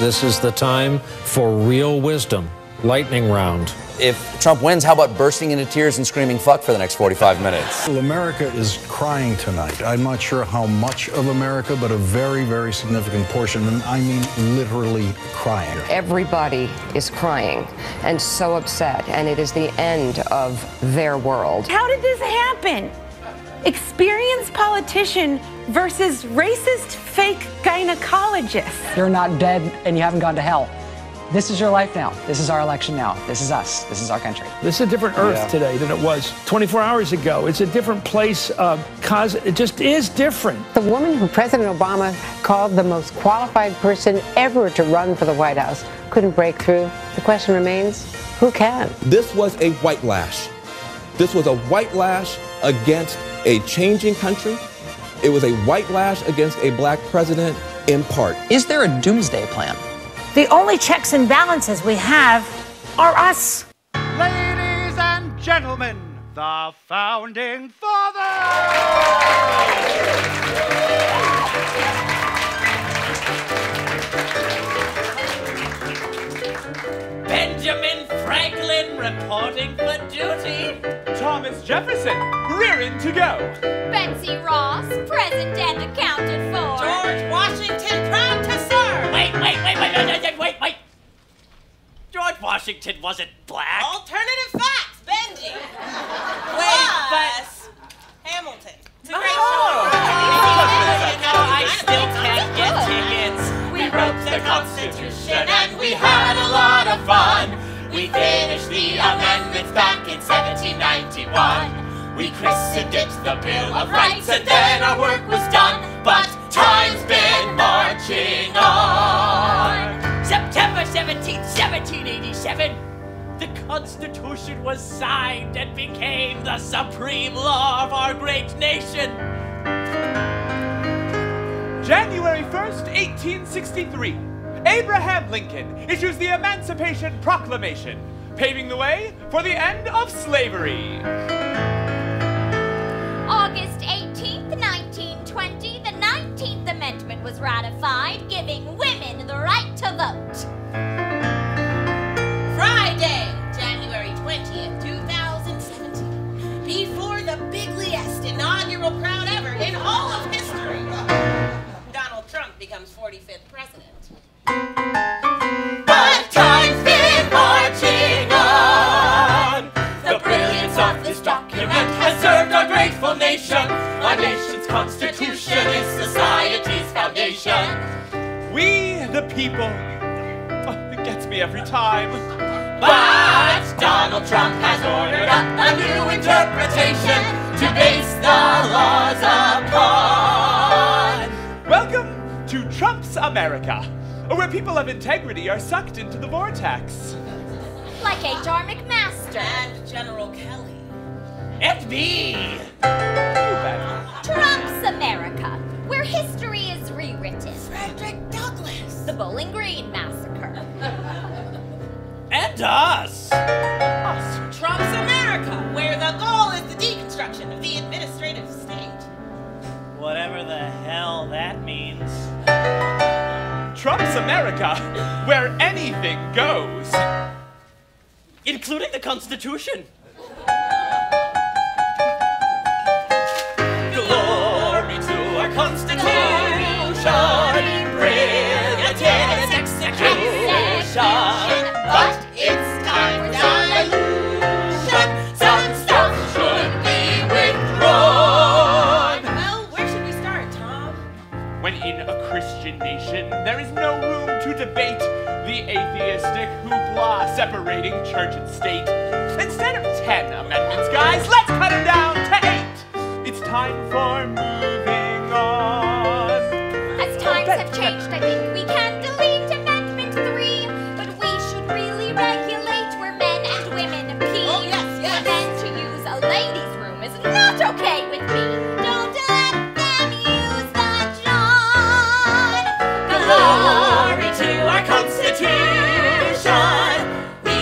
this is the time for real wisdom. Lightning round. If Trump wins, how about bursting into tears and screaming fuck for the next 45 minutes? Well, America is crying tonight. I'm not sure how much of America, but a very, very significant portion, and I mean literally crying. Everybody is crying and so upset, and it is the end of their world. How did this happen? Experienced politician versus racist fake gynecologist. You're not dead and you haven't gone to hell. This is your life now. This is our election now. This is us. This is our country. This is a different Earth today than it was 24 hours ago. It's a different place. It just is different. The woman who President Obama called the most qualified person ever to run for the White House couldn't break through. The question remains, who can? This was a white lash. This was a white lash against a changing country. It was a white lash against a black president in part. Is there a doomsday plan? The only checks and balances we have are us. Ladies and gentlemen, the Founding Fathers! Benjamin Franklin reporting for duty. Thomas Jefferson, rearing to go. Betsy Ross, present and accounted for. George Washington, proud to serve. Wait. George Washington wasn't black. Alternative facts, Benji. But Hamilton. It's a great show. I still can't get tickets. We wrote the Constitution and we had a lot of fun. We finished the amendments back in 1791. We christened it the Bill of Rights and then our work was done. But time's been marching on. September 17th, 1787, the Constitution was signed and became the supreme law of our great nation. January 1st, 1863, Abraham Lincoln issues the Emancipation Proclamation, paving the way for the end of slavery. August 18th, 1920, the 19th Amendment was ratified, giving women the right to vote. Friday, January 20th, 2017, before the bigliest inaugural crowd ever in all of history, Donald Trump becomes 45th president. But time's been marching on. The brilliance of this document has served our grateful nation. Our nation's constitution is society's foundation. We, the people. It gets me every time. But Donald Trump has ordered up a new interpretation to base the laws upon. Welcome to Trump's America, where people of integrity are sucked into the vortex. Like H.R. McMaster. And General Kelly. And me. Trump's America, where history is rewritten. Frederick Douglass. The Bowling Green Massacre. And us. Trump's America, where the goal is the deconstruction of the administrative state. Whatever the hell that means. Trump's America, where anything goes. Including the Constitution. Glory to our Constitution, brilliant in its execution. But it's time for dilution. Some stuff should be withdrawn. Well, where should we start, Tom? When in a Christian nation, there is no room to debate the atheistic hoopla separating church and state. Instead of 10 amendments, guys, let's cut them down to 8. It's time for moving on. As times have changed, I think we can delete Amendment 3, but we should really regulate where men and women pee. Oh, yes. But then to use a ladies' room is not okay with me. Don't let them use the John. Glory to our Constitution. We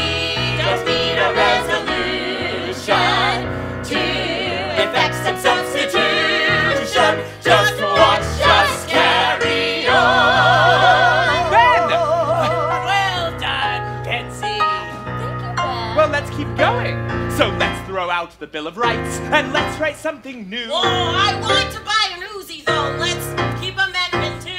don't need a resolution to effect some substitution. Just watch us carry on. Ben, the Bill of Rights, and let's write something new. Whoa, I want to buy an Uzi though. Let's keep Amendment 2.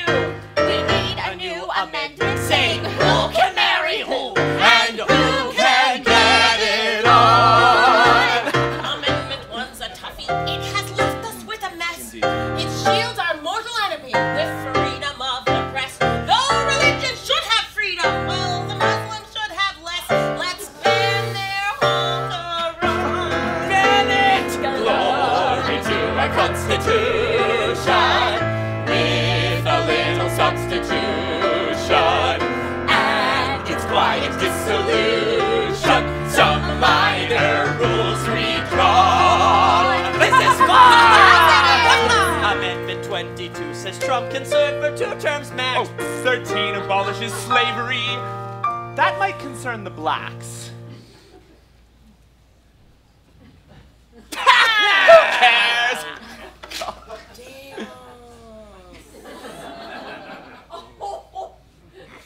We need a new amendment Saying who can marry who and who can get it on. Amendment 1's a toughie. It has left us with a mess. It shields our mortal enemy with freedom of the press. Though religion should have freedom, well, the Muslims should have less. Let's ban their whole Quran. Ban it! Glory to our Constitution with a little substitution. And its quiet dissolution, some minor rules redrawn. This is fun! Amendment 22 says Trump can serve for 2 terms max. Oh, 13 abolishes slavery. That might concern the blacks. Who cares?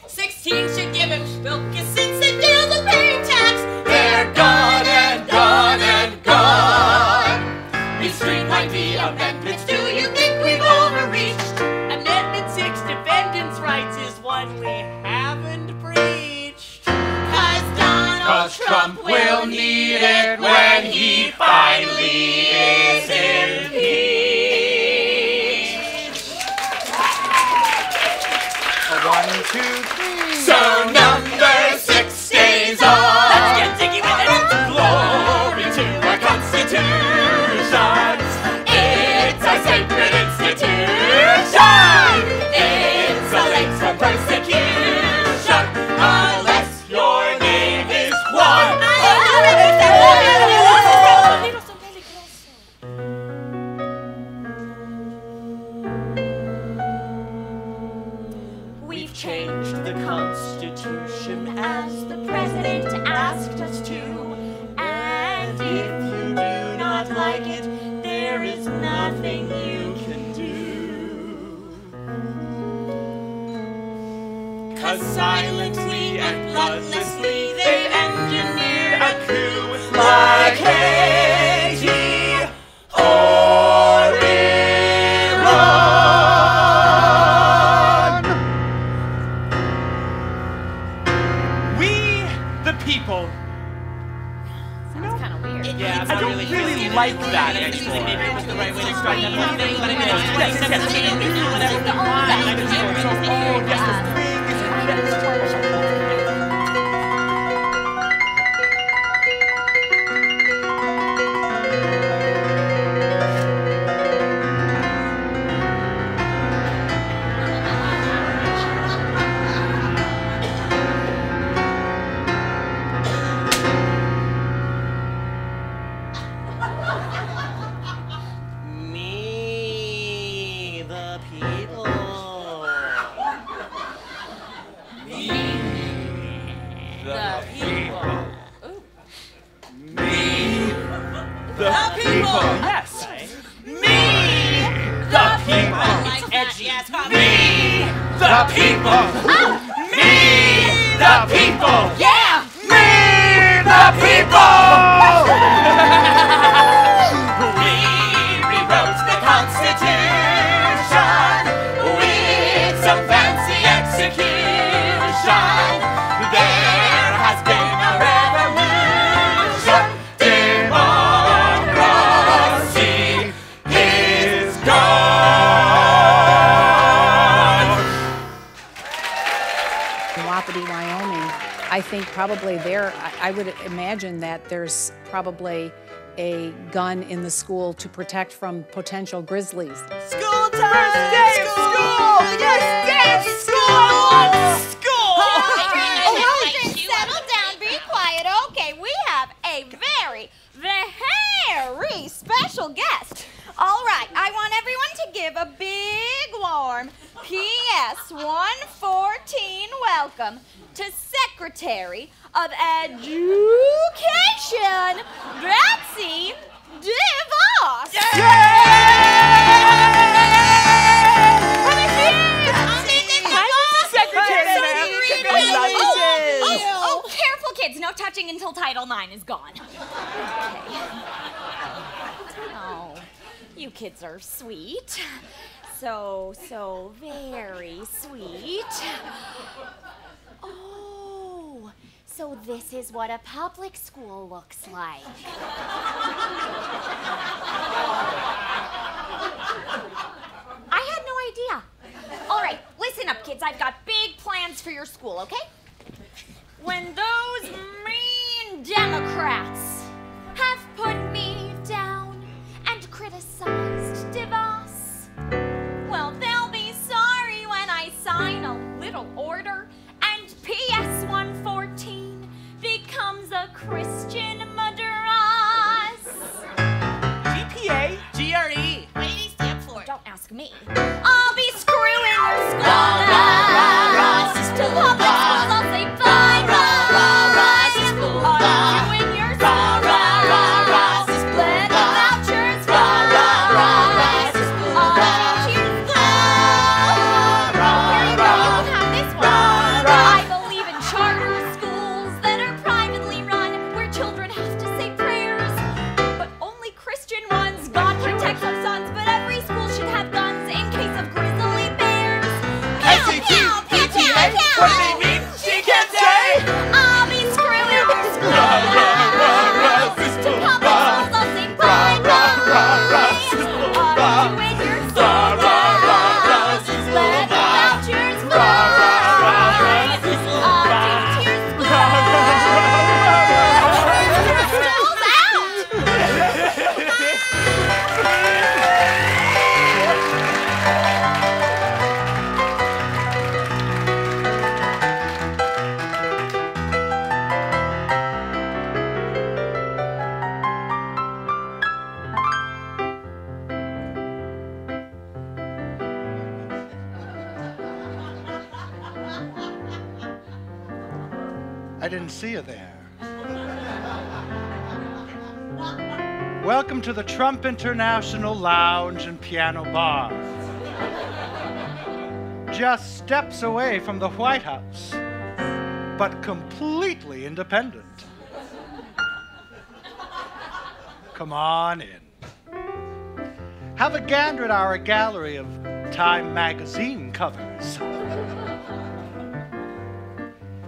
16 should give him Spilka since it deals with paying tax. They're gone and gone and gone. We streamlined the amendments. Do you think we've overreached? Amendment 6, defendants' rights, is one we haven't breached. Cause Trump will need it when he finally is impeached. 1, 2, 3. So number 6 stays on. Let's get jiggy with it. Glory to our Constitution. It's our sacred institution. It's a length from persecution. Unless your name is one. We've changed the Constitution as the president asked us to. and if you do not like it, there is nothing you can do. 'Cause silently and bloodlessly they engineered a coup like Haiti or Iran. We, the people. Sounds kind of weird. Yeah, I don't really like that Actually, maybe anymore. it was the right way to start that whole thing, but I mean, it's 2017 and we can do whatever we want. And I just feel so old. Yes, this thing is me, the people. the people. Me, the people. Yes. Me, the people. Like that, yes, Me, the people. Me, the people. Yeah! Me, the people. We rewrote the Constitution with some fancy execution. There has been a revolution. Democracy is gone. In Wapiti, Wyoming, I think probably there, I would imagine that there's probably a gun in the school to protect from potential grizzlies. School time! Day of school! Yes, day of school! School! Settle down, be quiet. Okay, we have a very special guest. All right, I want everyone to give a big, warm PS 114 welcome to Secretary of Education, Betsy DeVos. Oh, careful, kids. No touching until Title IX is gone. Okay. You kids are sweet. So very sweet. Oh, so this is what a public school looks like. I had no idea. All right, listen up, kids. I've got big plans for your school, okay? When those mean Democrats have put me down and criticized DeVos, well, they'll be sorry when I sign a little order and PS 114 becomes a Christian Madras. GPA, GRE. What do you stand for? Don't ask me. I'll be screwing your school up. To public schools, I'll say bye, doing your school up. Let the vouchers rise. I'll teach you school. Here you go, you can have this one. I believe in charter schools that are privately run, where children have to say prayers, but only Christian ones. God protects our sons, but every school should have guns in case of grizzly bears. What do they mean? She can't say! I'll be screwing your school up. To public schools, I'll say bye, doing your school up. Let the vouchers rise. I'll teach your school I didn't see you there. Welcome to the Trump International Lounge and Piano Bar. Just steps away from the White House, but completely independent. Come on in. Have a gander at our gallery of Time magazine covers.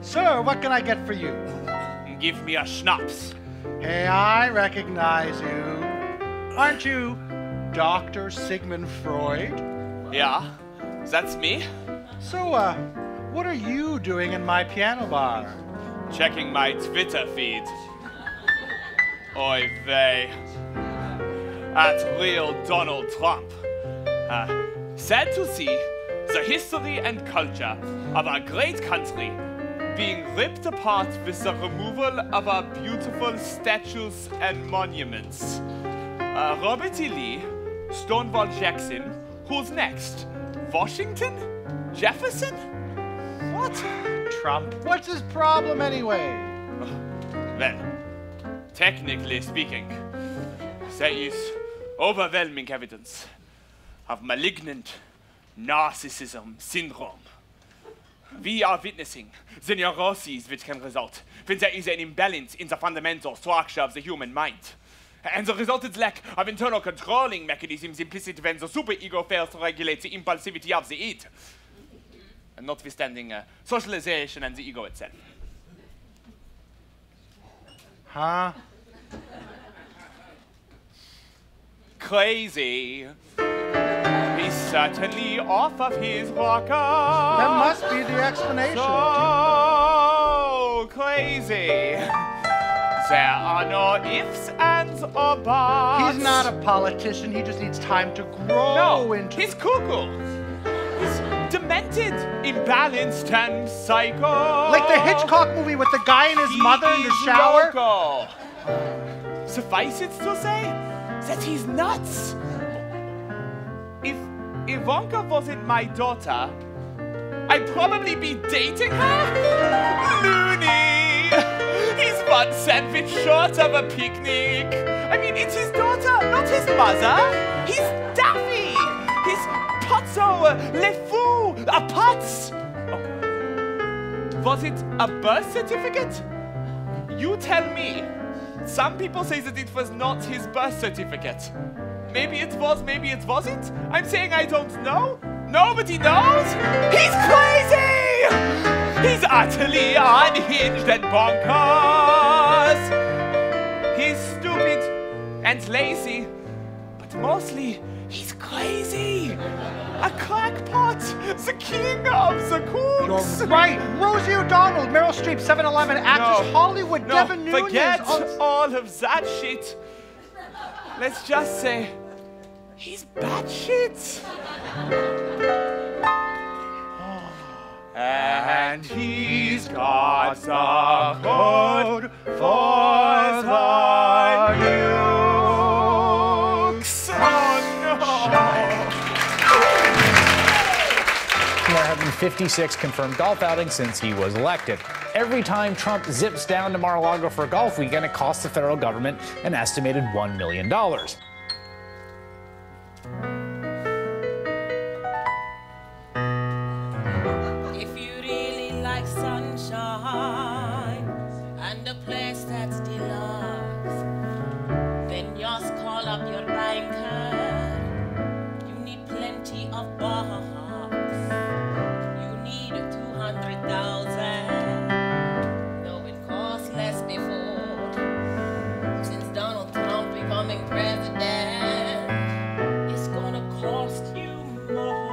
Sir, what can I get for you? Give me a schnapps. Hey, I recognize you. Aren't you Dr. Sigmund Freud? Yeah, that's me. So, what are you doing in my piano bar? Checking my Twitter feed. Oy vey. At real Donald Trump. Sad to see the history and culture of our great country being ripped apart with the removal of our beautiful statues and monuments. Robert E. Lee, Stonewall Jackson, who's next? Washington? Jefferson? What? Trump, what's his problem anyway? Well, technically speaking, there is overwhelming evidence of malignant narcissism syndrome. We are witnessing the neuroses which can result when there is an imbalance in the fundamental structure of the human mind. And the resultant lack of internal controlling mechanisms implicit when the superego fails to regulate the impulsivity of the id. And notwithstanding socialization and the ego itself. Huh? Crazy. He's certainly off of his rocker. That must be the explanation. So crazy. There are no ifs, ands, or buts. He's not a politician. He just needs time to grow into... He's cuckoo. He's demented, imbalanced, and psycho. Like the Hitchcock movie with the guy and his mother in the shower? Loco. Suffice it to say that he's nuts. If Ivanka wasn't my daughter, I'd probably be dating her. Loony! He's one sandwich short of a picnic. I mean, it's his daughter, not his mother. He's daffy. He's pazzo, le fou, a putz. Oh. Was it a birth certificate? You tell me. Some people say that it was not his birth certificate. Maybe it was, maybe it wasn't. I'm saying I don't know. Nobody knows. He's crazy! He's utterly unhinged and bonkers. He's stupid and lazy, but mostly he's crazy. A crackpot, the king of the kooks. You're right. Rosie O'Donnell, Meryl Streep, 7-Eleven actress, Hollywood, Devin Nunes. Forget all of that shit. Let's just say he's batshit. And he's got the code for the nukes. Oh no! There have been 56 confirmed golf outings since he was elected. Every time Trump zips down to Mar-a-Lago for a golf weekend, it costs the federal government an estimated $1 million. If you really like sunshine and a place that's deluxe, then just call up your banker. You need plenty of bucks. You need 200,000. Though it costs less before. Since Donald Trump becoming president, it's gonna cost you more.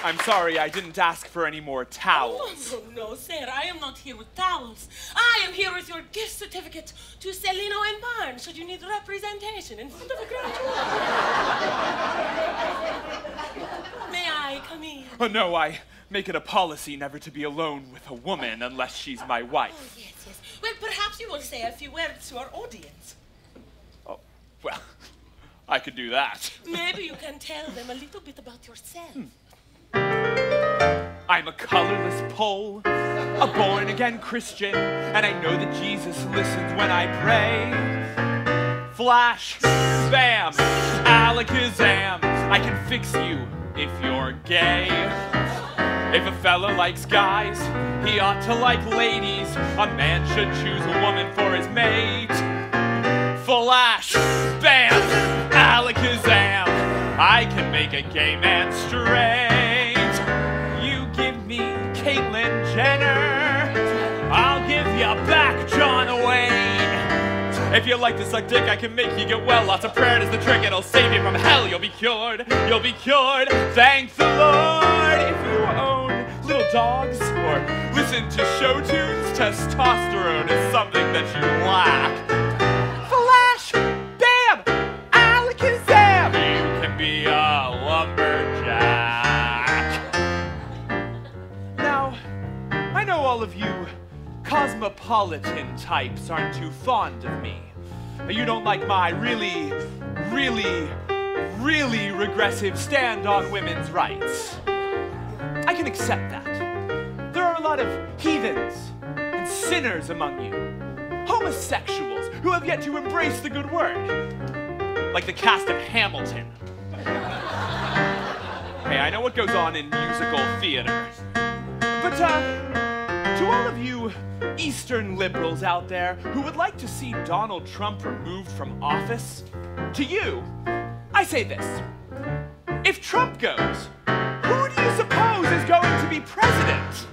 I'm sorry, I didn't ask for any more towels. Oh, no, sir, I am not here with towels. I am here with your gift certificate to CeeLo and Barn, should you need representation in front of a grand jury. May I come in? Oh, no, I make it a policy never to be alone with a woman unless she's my wife. Oh, yes, yes. Well, perhaps you will say a few words to our audience. Oh, well, I could do that. Maybe you can tell them a little bit about yourself. I'm a colorless Pole, a born-again Christian, and I know that Jesus listens when I pray. Flash, bam, alakazam, I can fix you if you're gay. If a fella likes guys, he ought to like ladies. A man should choose a woman for his mate. Flash, bam, alakazam, I can make a gay man straight. Caitlyn Jenner, I'll give you back John Wayne. If you like to suck dick, I can make you get well. Lots of prayer is the trick, it'll save you from hell. You'll be cured, thank the Lord. If you own little dogs or listen to show tunes, testosterone is something that you lack. Flash, bam, alakazam, you can be a lumberjack. I know all of you cosmopolitan types aren't too fond of me. You don't like my really really regressive stand on women's rights. I can accept that. There are a lot of heathens and sinners among you. Homosexuals who have yet to embrace the good word. Like the cast of Hamilton. Hey, I know what goes on in musical theater. But to all of you Eastern liberals out there who would like to see Donald Trump removed from office, to you, I say this. If Trump goes, who do you suppose is going to be president?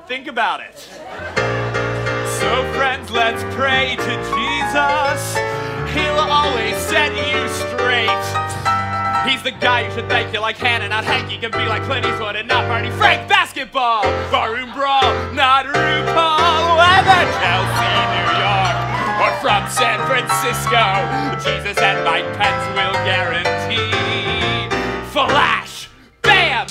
Think about it. So friends, let's pray to Jesus. He'll always set you straight. He's the guy who should thank you like Hannah, not Hank. He can be like Clint Eastwood and not Barney Frank. Basketball, barroom brawl, not RuPaul. Whether Chelsea, New York, or from San Francisco, Jesus and Mike Pence will guarantee. Flash, bam,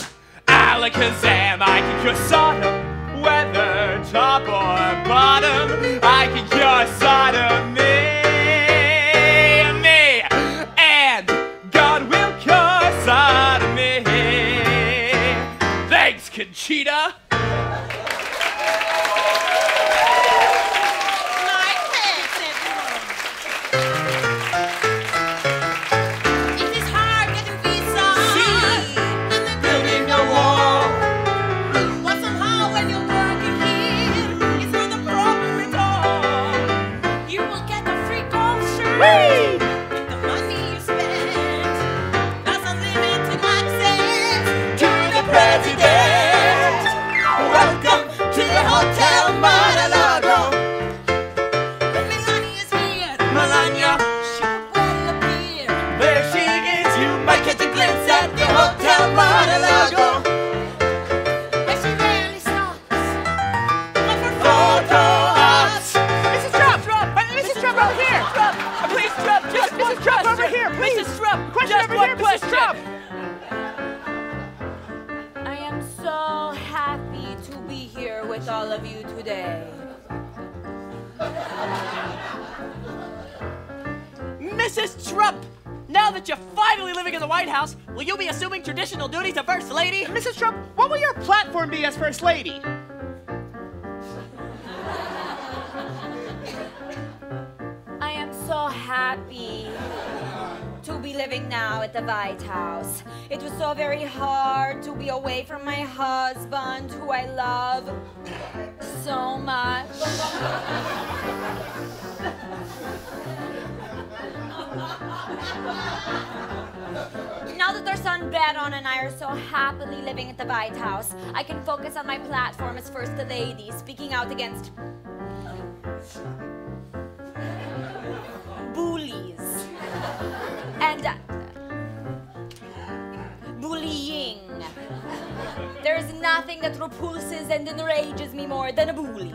alakazam. I can cure Sodom, whether top or bottom. I can cure sodomy. Thanks, Conchita. It is hard getting visa. And they're building a wall. But somehow when you're working here, it's not a problem at all. You will get a free golf shirt. With the money you spend. That's unlimited access to the president. Welcome to the Hotel Mar-a-Lago. Melania is here. Melania. She will appear. There she is. You might get a glimpse at the Hotel Mar-a-Lago. And she rarely stops. But for photo ops. Mrs. Trump! Mrs. Trump, over here! Please, Trump, just Mrs. Trump, over here, please! Mrs. Trump, question over here, Mrs. Trump! I am so happy to be here with all of you today. Mrs. Trump, now that you're finally living in the White House, will you be assuming traditional duties of First Lady? Mrs. Trump, what will your platform be as First Lady? I am so happy to be living now at the White House. It was so very hard to be away from my husband, who I love so much. Now that our son Baron and I are so happily living at the White House, I can focus on my platform as First Lady, speaking out against bullies and bullying. There is nothing that repulses and enrages me more than a bully.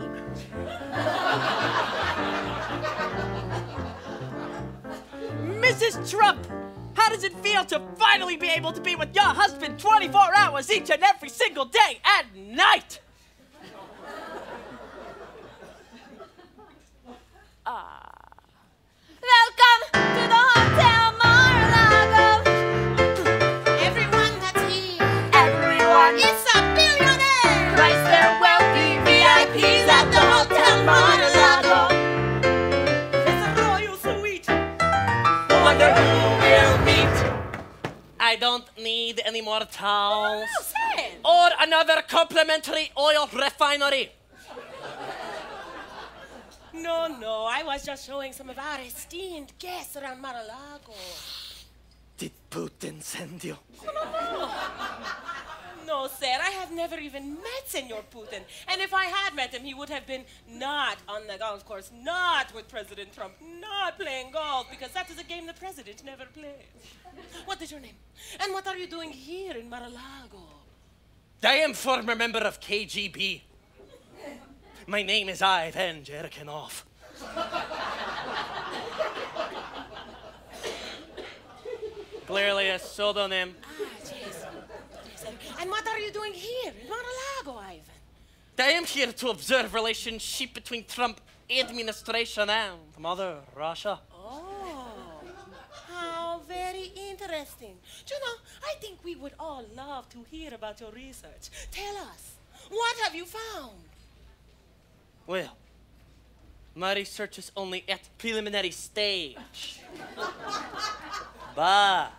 Mrs. Trump, how does it feel to finally be able to be with your husband 24 hours each and every single day and night? Welcome to the Hotel Mar-a-Lago. Everyone that's here. Everyone is a billionaire. Price their wealthy VIPs at the Hotel Mar-a-Lago. It's a royal suite. Wonder who will meet. I don't need any more towels. No, Sam. Or another complimentary oil refinery. No, I was just showing some of our esteemed guests around Mar-a-Lago. Did Putin send you? No, sir, I have never even met Senor Putin. And if I had met him, he would have been not on the golf course, not with President Trump, not playing golf, because that is a game the president never plays. What is your name? And what are you doing here in Mar-a-Lago? I am former member of KGB. My name is Ivan Jerkinov. Clearly a pseudonym. Yes. And what are you doing here in Mar-a-Lago, Ivan? I am here to observe relationship between Trump administration and Mother Russia. Oh. interesting. You know, I think we would all love to hear about your research. Tell us, what have you found? Well, my research is only at preliminary stage. But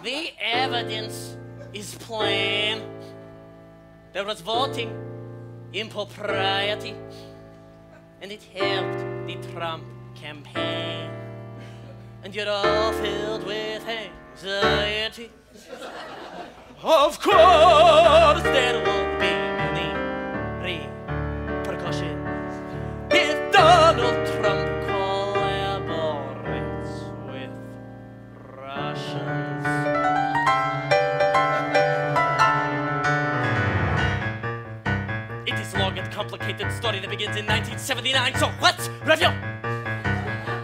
the evidence is plain. There was voting impropriety, and it helped the Trump campaign. And you're all filled with anxiety. Of course, there won't be any repercussions if Donald Trump collaborates with Russians. It is a long and complicated story that begins in 1979, so let's review.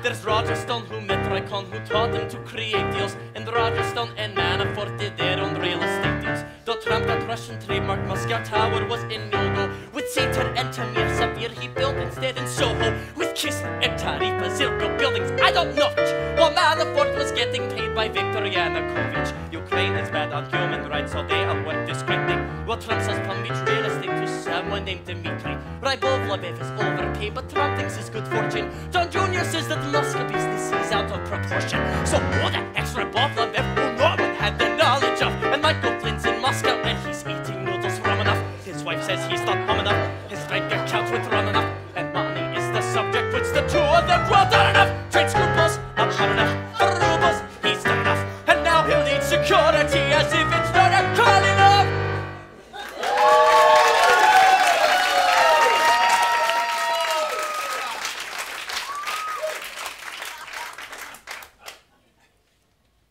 There's Roger Stone who met Raycon, who taught him to create deals, and Roger Stone and Manafort did their own real estate deals. Though Trump got Russian trademark, Moscow Tower was in no-go. With Sater and Tamir Sapir, he built instead in Soho. With Kissler and Tarifa, Zilko buildings, I don't know which. While Manafort was getting paid by Viktor Yanukovych. Ukraine is bad on human rights, so they award this great thing. Well, Trump sells Palm Beach real estate to someone named Dmitry. Rybov-Lebev is overpaid, but Trump thinks it's good fortune. John Jr. says that Moscow business is out of proportion. So who the heck's Rybov-Lebev, who no one had the knowledge of? And Michael Flynn's in Moscow, and he's eating noodles from enough. His wife says he's not home enough. His bank account's withdrawn enough. And money is the subject which the two of them dwell on enough. Trade scruples, not enough. For rubles, he's done enough. And now he'll need security as if it's not a call enough.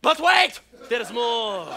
But wait! There's more!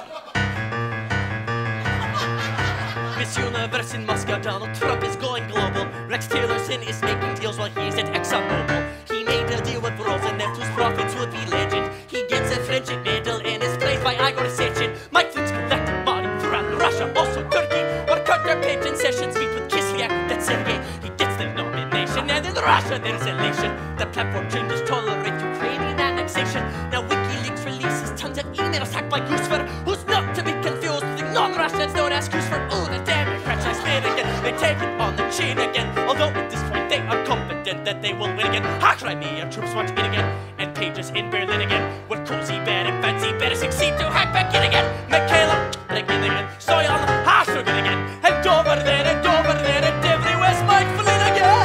Miss Universe in Moscow, Donald Trump is going global. Rex Tillerson is making deals while he's at ExxonMobil. He made a deal with Rosenev whose profits would be legend. He gets a friendship medal and is praised by Igor Sechin. Mike Flynn's collecting money throughout Russia, also Turkey. Where Carter Page and Sessions meet with Kislyak, that's Sergey. He gets the nomination, and in Russia there's elation. The platform changes tolerate Ukrainian annexation. Now WikiLeaks releases tons of emails hacked by Goosefer, who's not to be confused with the non-Russians known as Goosefer. Oh, the Democrats are spin again. They take it on the chin again. Although at this point they are confident that they will win again. Ha, Crimea troops march in again. And Pages in Berlin again. Where Cozy, Bad, and Fancy better succeed to hack back in again. Michaela, back in again. Stoyan, ha, sugar again. And over there, and over there, and everywhere's Mike Flynn again.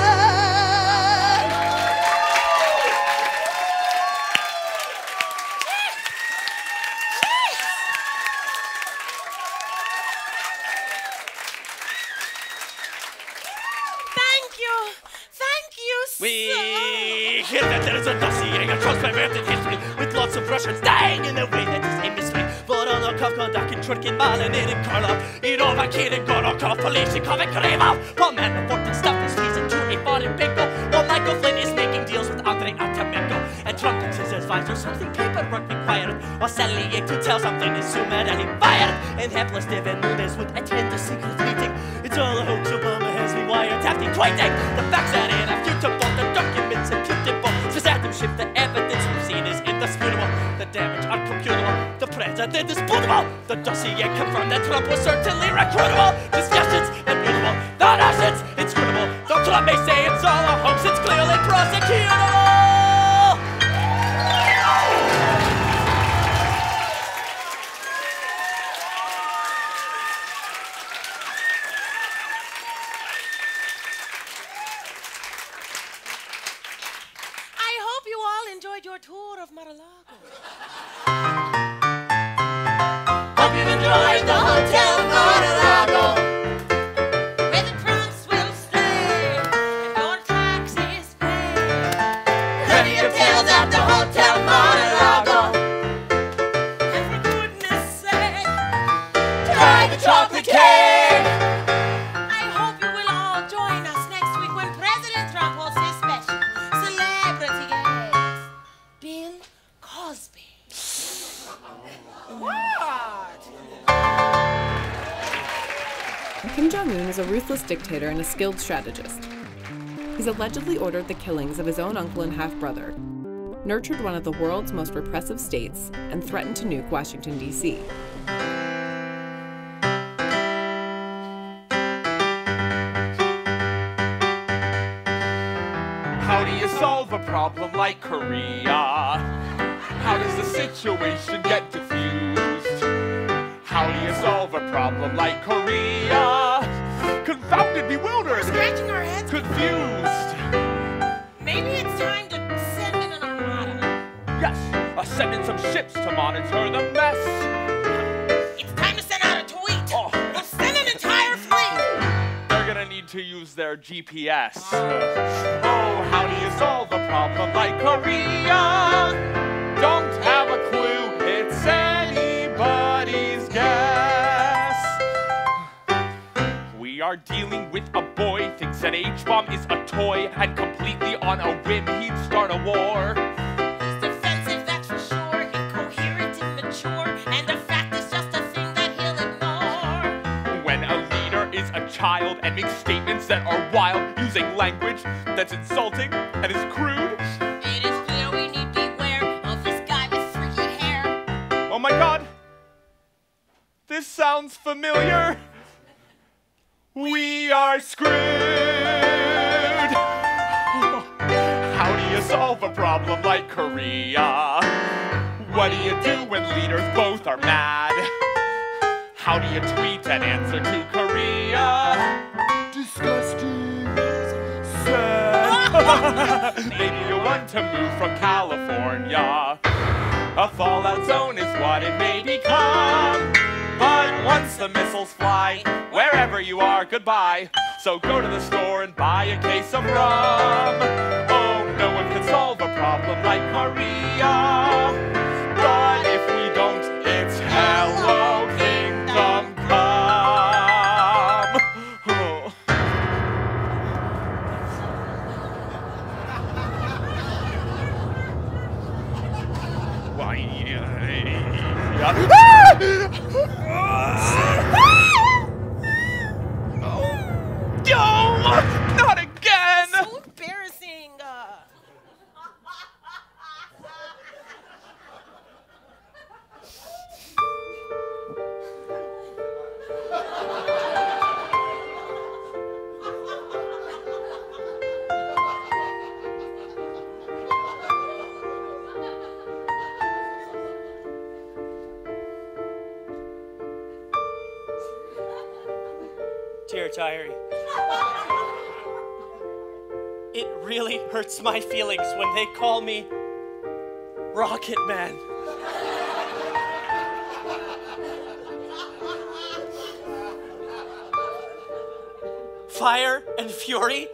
We hear that there is a dossier across my American history with lots of Russians dying in a way that is a mystery. Voronokov, Kondakin, Churkin, Malenin, and Karlov, Irova, Kirin, Gorokov, Polishikov, and Kremov. Paul Manafort and stuff is teasing to a foreign bingo, while Michael Flynn is making deals with Andrei Artemenko. And Trump thinks his advisor something paperwork required, while Sally to tell something is summarily fired. And hapless Devin Nunes would attend a secret meeting. It's all a hoax, Obama has me wiretapping, tweeting. The facts are irrefutable, the documents imputable. Censorship, the evidence we've seen is indisputable. The damage uncomputable, the president is bootable. The dossier confirmed that Trump was certainly recruitable. Discussions immutable, the Russians inscrutable. Though Trump may say it's all a hoax, it's clearly prosecutable. Your tour of Mar-a-Lago. Hope you've enjoyed the Hotel Mar-a-Lago, where the Trumps will stay and your taxes pay. Heard your tales at the Hotel Mar-a-Lago. And for goodness sake, try the chocolate cake. I hope you will all join us next week when President Trump holds his special celebrity guest, Bill Cosby. What? Kim Jong-un is a ruthless dictator and a skilled strategist. He's allegedly ordered the killings of his own uncle and half-brother, nurtured one of the world's most repressive states, and threatened to nuke Washington, D.C. How do you solve a problem like Korea? How does the situation get diffused? How do you solve a problem like Korea? Confounded, bewildered, We're scratching our heads, confused. Maybe it's time to send in an armada. Yes, send in some ships to monitor the mess. It's time to send out a tweet. We'll send an entire fleet. They're gonna need to use their GPS. Oh, how do you solve a problem like Korea? Don't have a clue, it's anybody's guess. We are dealing with a boy, thinks an H-bomb is a toy, and completely on a whim he'd start a war. He's defensive, that's for sure, incoherent, immature, and the fact is just a thing that he'll ignore. When a leader is a child and makes statements that are wild, using language that's insulting and is crude. It is clear we need beware of this guy with freaky hair. Oh my god! This sounds familiar! We are screwed! How do you solve a problem like Korea? What do you do when leaders both are mad? How do you tweet an answer to Korea? Disgusting. Sad. Maybe you want to move from California. A fallout zone is what it may become. But once the missiles fly, wherever you are, goodbye. So go to the store and buy a case of rum. Oh, no one can solve a problem like Korea. But if we don't, it's Hello Kingdom come. Oh. Why? No, not again! So embarrassing. Dear diary, it really hurts my feelings when they call me Rocket Man. Fire and fury?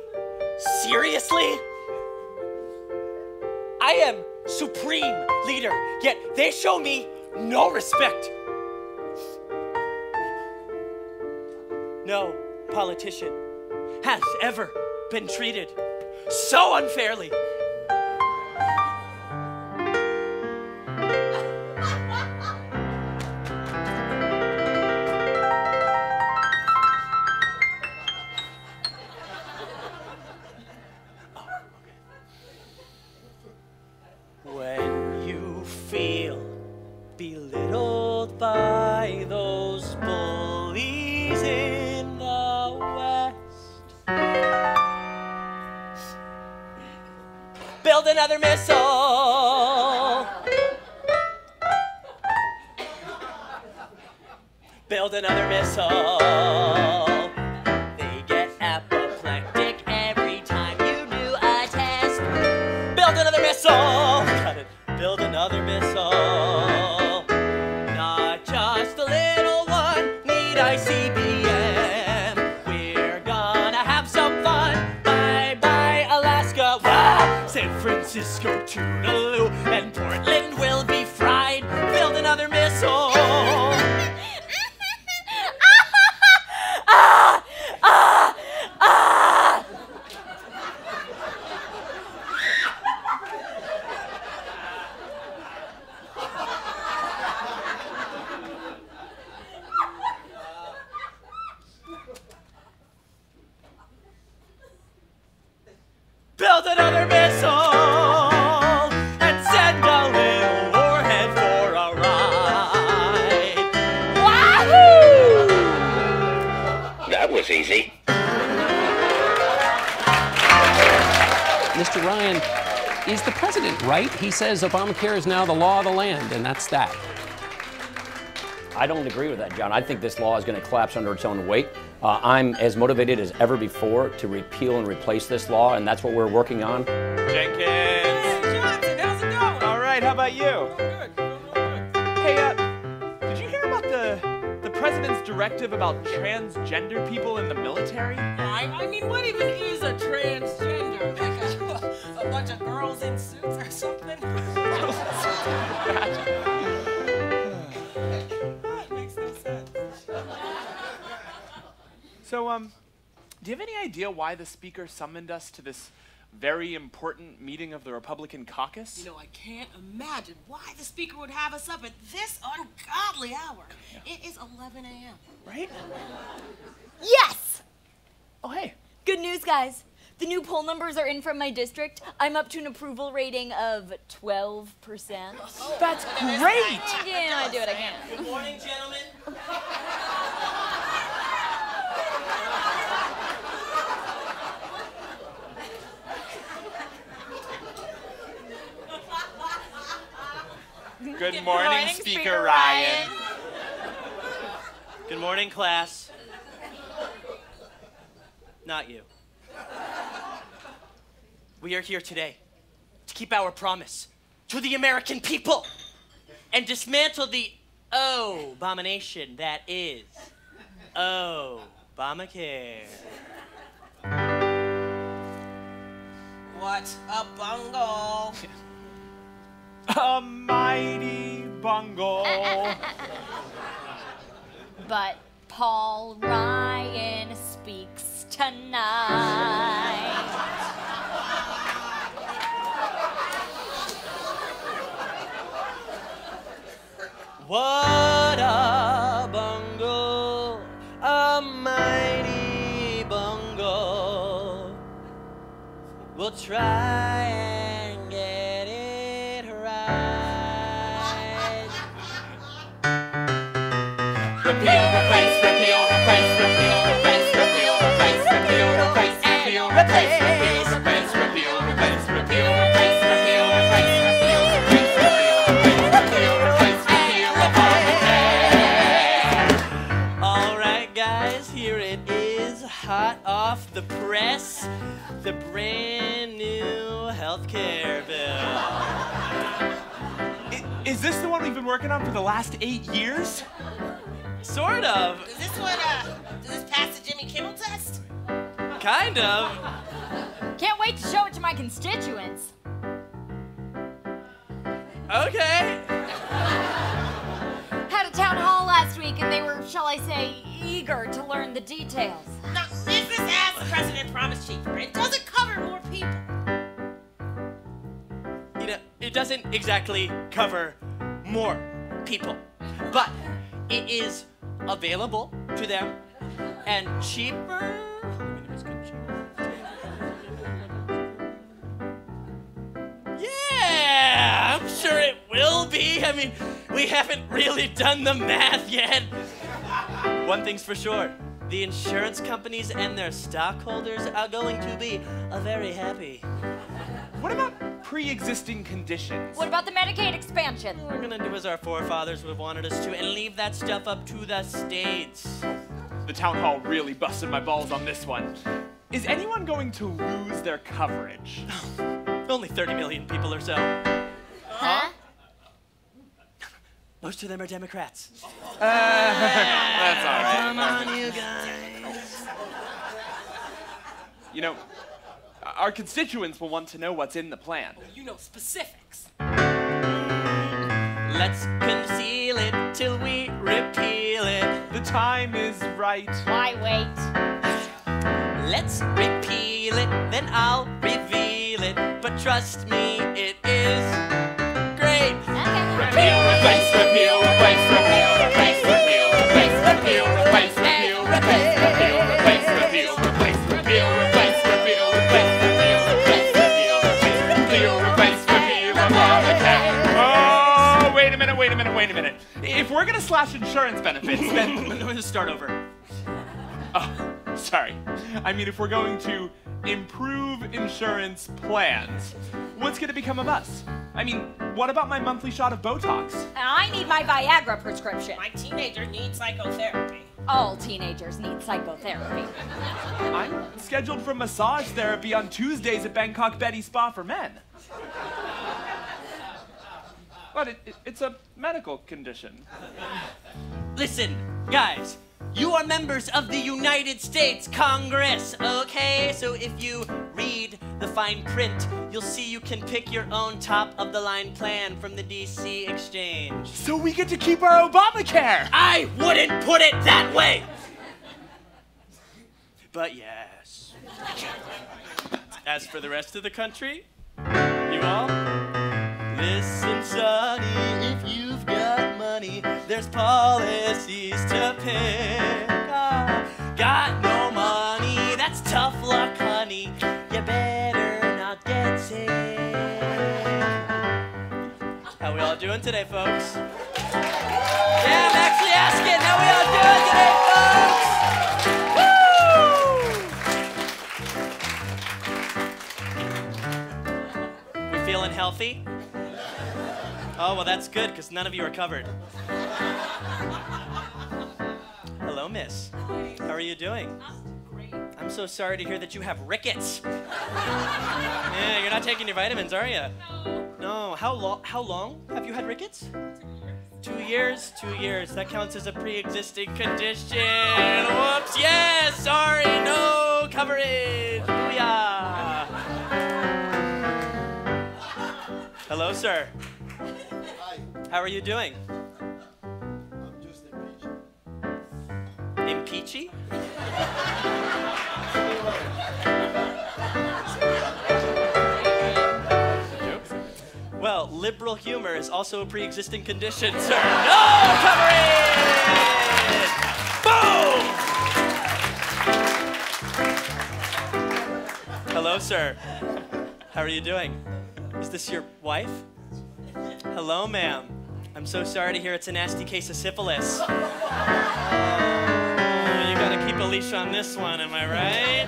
Seriously? I am supreme leader, yet they show me no respect. No politician has ever been treated so unfairly. When you feel belittled by those bullies in the West, build another missile. Build another missile. They get apoplectic every time you do a test. Build another missile. Got it. Build another missile. Not just a little one. Need ICBM. We're gonna have some fun. Bye bye Alaska. Wow. San Francisco, Toodaloo, and Portland will be fried. Build another missile. That was easy. Mr. Ryan, is the president right? He says Obamacare is now the law of the land, and that's that. I don't agree with that, John. I think this law is going to collapse under its own weight. I'm as motivated as ever before to repeal and replace this law, and that's what we're working on. Jenkins! Hey, Johnson, how's it going? All right, how about you? Good. Hey, did you hear about the president's directive about transgender people in the military? I mean, what even is a transgender? Like a bunch of girls in suits or something? Makes no sense. So, do you have any idea why the speaker summoned us to this very important meeting of the Republican caucus? You know, I can't imagine why the speaker would have us up at this ungodly hour. Yeah. It is 11 a.m. Right? Yes! Oh, hey. Good news, guys. The new poll numbers are in from my district. I'm up to an approval rating of 12%. That's great! Yeah, I do what I can. Good morning, gentlemen. Good morning, Speaker Ryan. Good morning, class. Not you. We are here today to keep our promise to the American people and dismantle the abomination that is Obamacare. What a bungle. A mighty bungle. But Paul Ryan speaks tonight. What a bungle, a mighty bungle. We'll try and get it right. Repeal, replace, repeal, replace, repeal, replace, repeal, replace, repeal, replace, repeal, replace, repeal, replace, repeal, replace, repeal, replace, repeal, replace, repeal, replace, repeal, replace, repeal, repeal. All right, guys, here it is, hot off the press, the brand new healthcare bill. Is this the one we've been working on for the last 8 years? Sort of. Is this what, does this pass the Jimmy Kimmel test? Kind of. Can't wait to show it to my constituents. Okay. Had a town hall last week and they were, shall I say, eager to learn the details. Now, is this as the president promised, cheaper? It doesn't cover more people. You know, it doesn't exactly cover more people, but it is available to them and cheaper. Yeah, I'm sure it will be. I mean, we haven't really done the math yet. One thing's for sure, the insurance companies and their stockholders are going to be very happy. What about pre-existing conditions? What about the Medicaid expansion? We're gonna do as our forefathers would have wanted us to and leave that stuff up to the states. The town hall really busted my balls on this one. Is anyone going to lose their coverage? Only 30 million people or so. Huh? Most of them are Democrats. That's all right. Come on, you guys. You know, our constituents will want to know what's in the plan. Oh, you know specifics. Let's conceal it till we repeal it. The time is right. Why wait? Let's repeal it, then I'll reveal it. But trust me, it is great. Repeal, replace, repeal, replace, repeal, replace, repeal, replace, repeal, replace, repeal, replace, repeal, replace, repeal, replace, repeal, replace, repeal, replace, repeal, replace, repeal, replace, repeal, replace, repeal, Obamacare. Oh, wait a minute, wait a minute, wait a minute. If we're gonna slash insurance benefits, then Let's start over. Oh. sorry. I mean, if we're going to improve insurance plans, what's gonna become of us? I mean, what about my monthly shot of Botox? I need my Viagra prescription. My teenager needs psychotherapy. All teenagers need psychotherapy. I'm scheduled for massage therapy on Tuesdays at Bangkok Betty Spa for Men. But it's a medical condition. Listen, guys, you are members of the United States Congress, okay? So if you read the fine print, you'll see you can pick your own top-of-the-line plan from the DC Exchange. So we get to keep our Obamacare! I wouldn't put it that way! But yes. As for the rest of the country, you all, listen, sonny, if you've got money, there's policies to pick. Got no money, that's tough luck, honey. You better not get sick. How we all doing today, folks? Yeah, I'm actually asking, how we all doing today, folks? Woo! We feeling healthy? Oh, well, that's good, because none of you are covered. Hello, miss. How are you doing? Great. I'm so sorry to hear that you have rickets. Yeah, you're not taking your vitamins, are you? No. How long have you had rickets? 2 years. 2 years. That counts as a pre-existing condition. Whoops. Yes. Sorry. No coverage. Booyah. Hello, sir. Hi. How are you doing? I'm just Impeachy? Well, liberal humor is also a pre-existing condition, sir. No coverage! Boom! Hello, sir. How are you doing? Is this your wife? Hello, ma'am. I'm so sorry to hear it's a nasty case of syphilis. You gotta keep a leash on this one, am I right?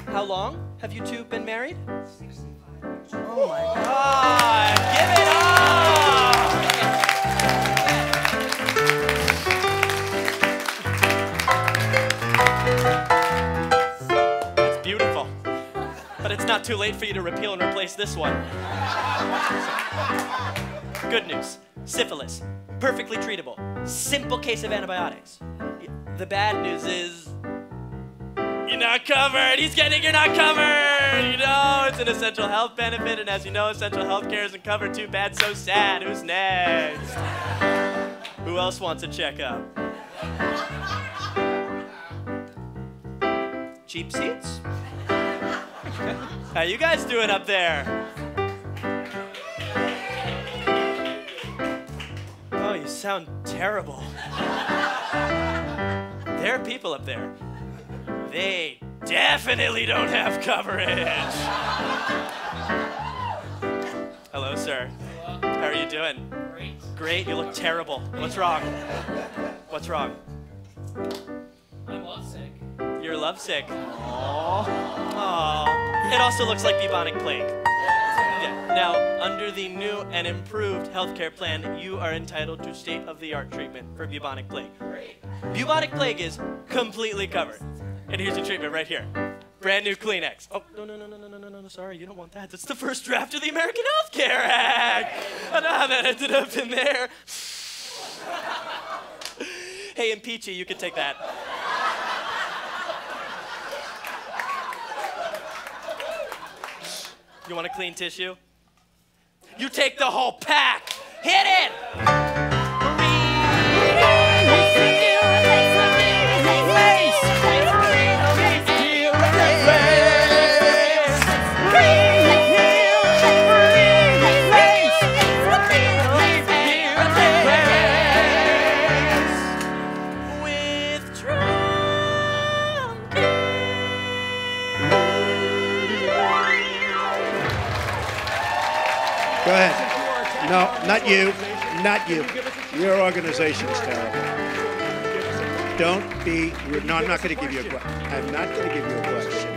How long have you two been married? Oh my God, give it up! That's beautiful. But it's not too late for you to repeal and replace this one. Good news, syphilis, perfectly treatable, simple case of antibiotics. The bad news is, you're not covered. He's getting you're not covered. You know, it's an essential health benefit, and as you know, essential health care isn't covered. Too bad, so sad. Who's next? Who else wants a checkup? Cheap seats? How you guys doing up there? Oh, you sound terrible. There are people up there. They definitely don't have coverage. Hello, sir. How are you doing? Great. Great, you look terrible. What's wrong? What's wrong? I'm lovesick. You're lovesick. Aww. It also looks like bubonic plague. Yeah. Now, under the new and improved healthcare plan, you are entitled to state-of-the-art treatment for bubonic plague. Great. Bubonic plague is completely covered. And here's your treatment right here. Brand new Kleenex. Oh, no, sorry, you don't want that. That's the first draft of the American Health Care Act. I know how that ended up in there. Hey, Impeachy, you can take that. You want a clean tissue? You take the whole pack. Hit it! Go ahead. No, not you. Not you. Your organization's terrible. Don't be rude. No, I'm not going to give you a question. I'm not going to give you a question.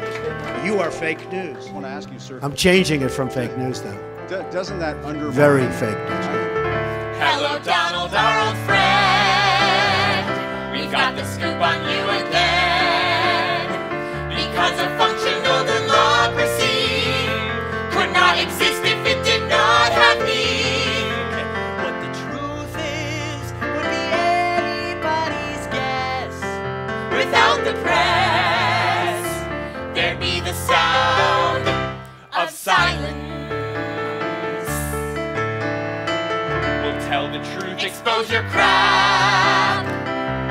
You are fake news. I want to ask you, sir. I'm changing it from fake news, though. Doesn't that undermine... Very fake news. Hello, Donald, our old friend. We've got the scoop on you again. Because a functional democracy could not exist if it did not have me. What the truth is would be anybody's guess. Without the press, there'd be the sound of silence. Tell the truth, expose your crap.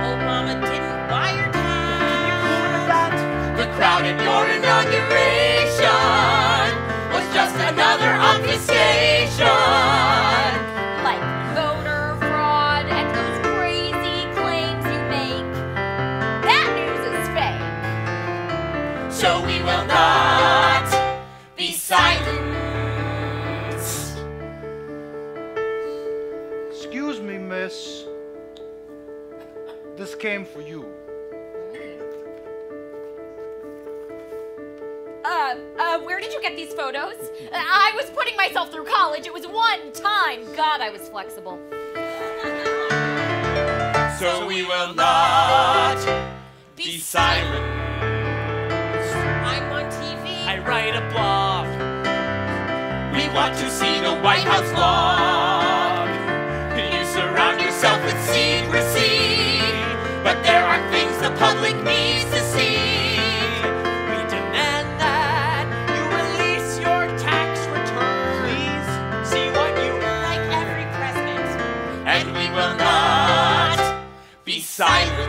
Obama didn't wiretap. Can you prove that? The crowd at your inauguration was just another obfuscation. Like voter fraud and those crazy claims you make. That news is fake. So we will not be silent. Excuse me, miss. This came for you. Where did you get these photos? I was putting myself through college. It was one time. God, I was flexible. So we will not be silent. I'm on TV. I write a blog. We want to see the White House log. You surround yourself with secrecy, but there are things the public needs to see. We demand that you release your tax return. Please see what you earn. Like every president. And we will not be silenced.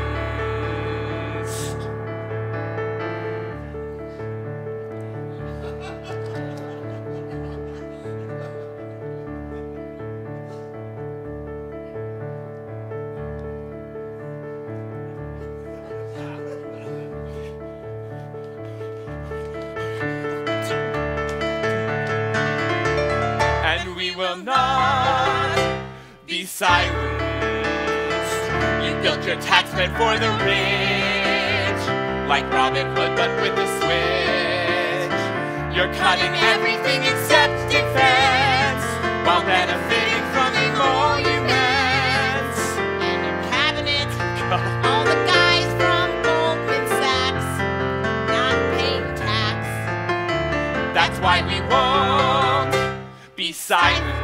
And we will not be silenced. You built your tax bed for the rich, like Robin Hood but with a switch. You're cutting everything except defense, while benefiting from emoluments. And your cabinet, all the guys from Goldman Sachs, not paying tax. That's why we won't be silenced.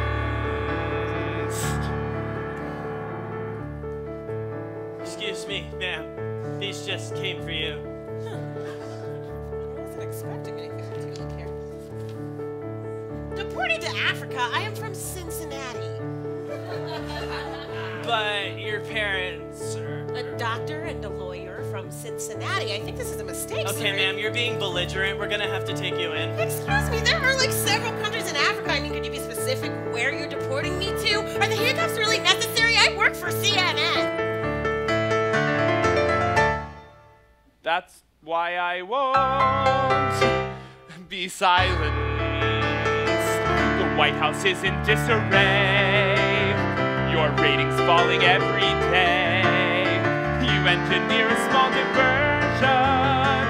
Excuse me, ma'am. These just came for you. I wasn't expecting anything from you. Look here. Deported to Africa, I am from Cincinnati. But your parents are... A doctor and a lawyer from Cincinnati. I think this is a mistake, Okay, sir. ma'am, you're being belligerent. We're gonna have to take you in. Excuse me, there are like several countries in Africa. I mean, could you be specific where you're deporting me to? Are the handcuffs really necessary? I work for CNN. That's why I won't be silenced. The White House is in disarray. Your ratings falling every day. You engineer a small diversion,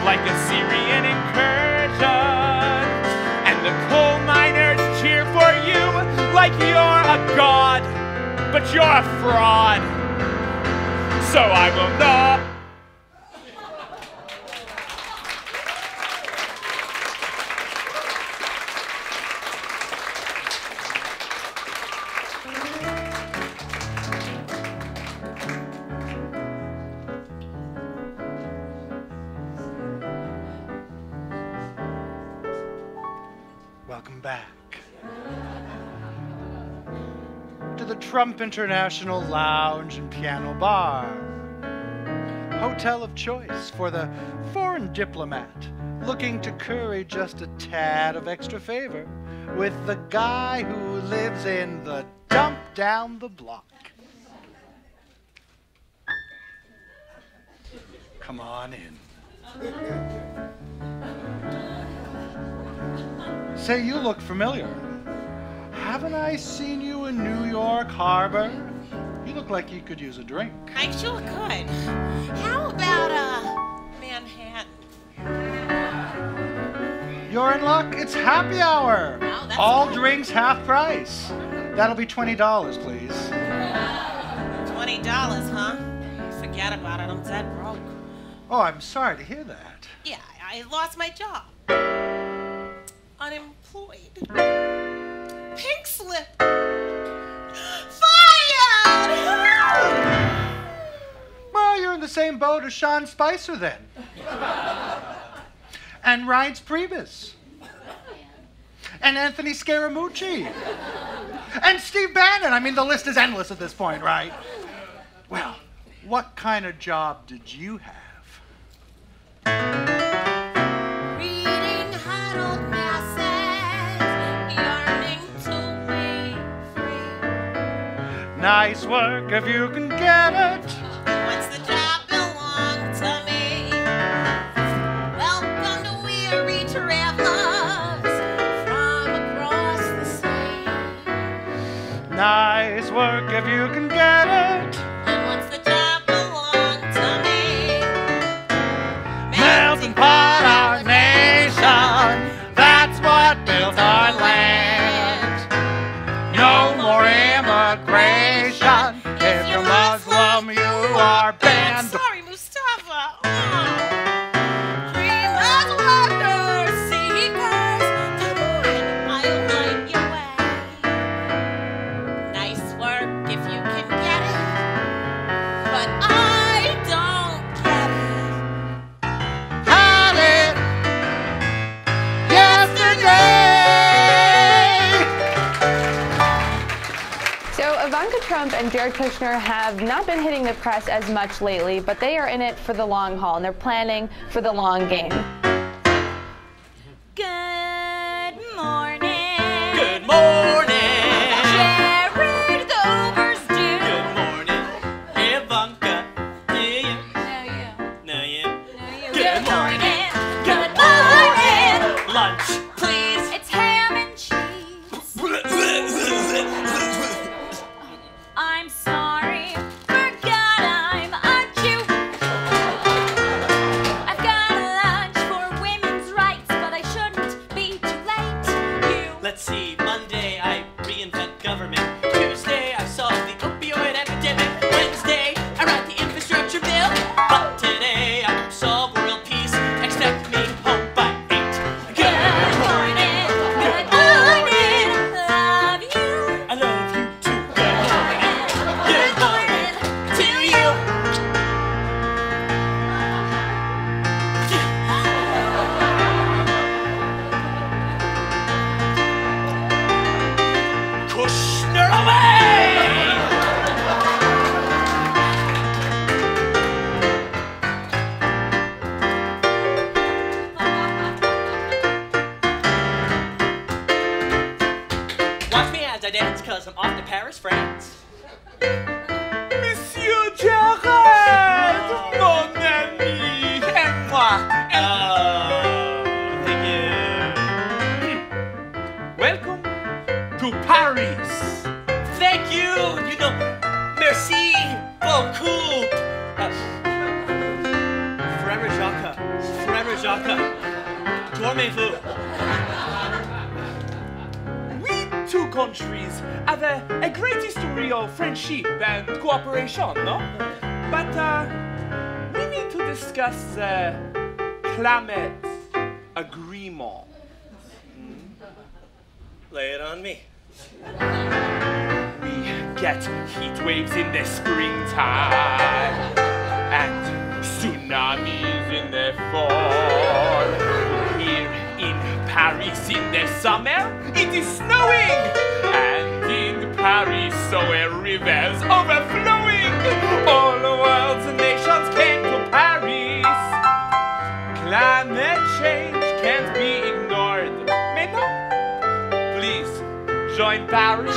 like a Syrian incursion. And the coal miners cheer for you like you're a god, but you're a fraud. So I will not. Welcome back to the Trump International Lounge and Piano Bar, hotel of choice for the foreign diplomat looking to curry just a tad of extra favor with the guy who lives in the dump down the block. Come on in. Say, you look familiar. Haven't I seen you in New York Harbor? You look like you could use a drink. I sure could. You're in luck. It's happy hour. Oh, that's All good. drinks half price. That'll be $20, please. $20, huh? Forget about it. I'm dead broke. Oh, I'm sorry to hear that. Yeah, I lost my job. Unemployed. Pink slip. Fired! Well, you're in the same boat as Sean Spicer then. And Reince Priebus. And Anthony Scaramucci. And Steve Bannon. I mean, the list is endless at this point, right? Well, what kind of job did you have? Reading hot old masses, yearning to be free. Nice work if you can get it. What's the job belong to me? Welcome to weary travelers from across the sea. Nice work if you can get it. And what's the job belong to me? Melting pot our nation. That's what built our land. No more immigration. If you're Muslim, you are banned. Sorry, Mustafa. Dreamers, wonders, seekers. Come on, I'll light your way. Nice work if you can get it. But I don't get it. Had it yesterday. So Ivanka Trump and Jared Kushner have not been hitting the press as much lately, but they are in it for the long haul, and they're planning for the long game. Good morning. Good morning. Jared Gover's due. Good morning, Ivanka. Do you? No, you. No, you. Good morning. Good morning. Lunch, please. It's ham and cheese. I'm sorry, forgot I'm a Jew. I've got a lunch for women's rights, but I shouldn't be too late. Let's see. Monday, I reinvent government. Tuesday, I solve the opioid epidemic. Wednesday, I write the infrastructure bill. But today, I solve world peace. Expect me home by 8. Good morning. Good morning. Love you. I love you too. Good morning. Good morning to you. Kushner away! Watch me as I dance, cause I'm off to Paris, France. Monsieur Jared, mon ami, et moi. Thank you. Welcome to Paris. Thank you. You know, merci beaucoup. Frère Jacques, dormez-vous. We two countries have a great history of friendship and cooperation, no? But we need to discuss climate agreement. Lay it on me. We get heat waves in the springtime and tsunamis in the fall. Here in Paris in the summer, it is snowing, and in Paris, so rivers overflowing. All the world's nations came to Paris. Climate change can't be ignored. Mais non, please join Paris.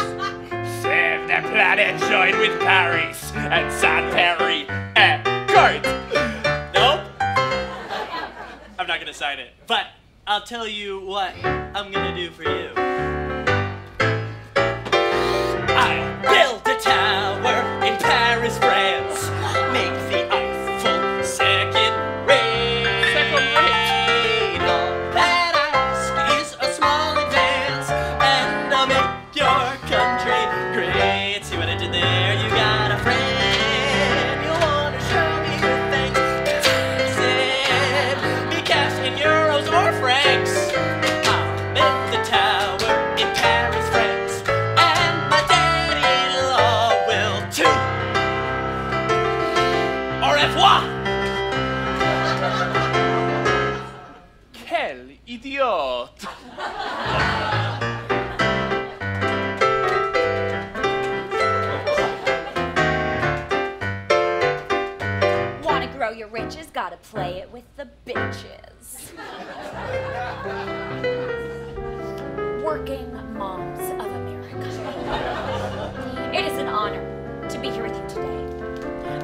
Save the planet, join with Paris and Saint-Perry and Court. Nope. I'm not gonna sign it, but I'll tell you what I'm gonna do for you. I built a tower in Paris, France. Make the Eiffel second rate. All that I ask revoir! Quel idiot! Wanna grow your riches, gotta play it with the bitches. Working moms of America. It is an honor to be here with you today.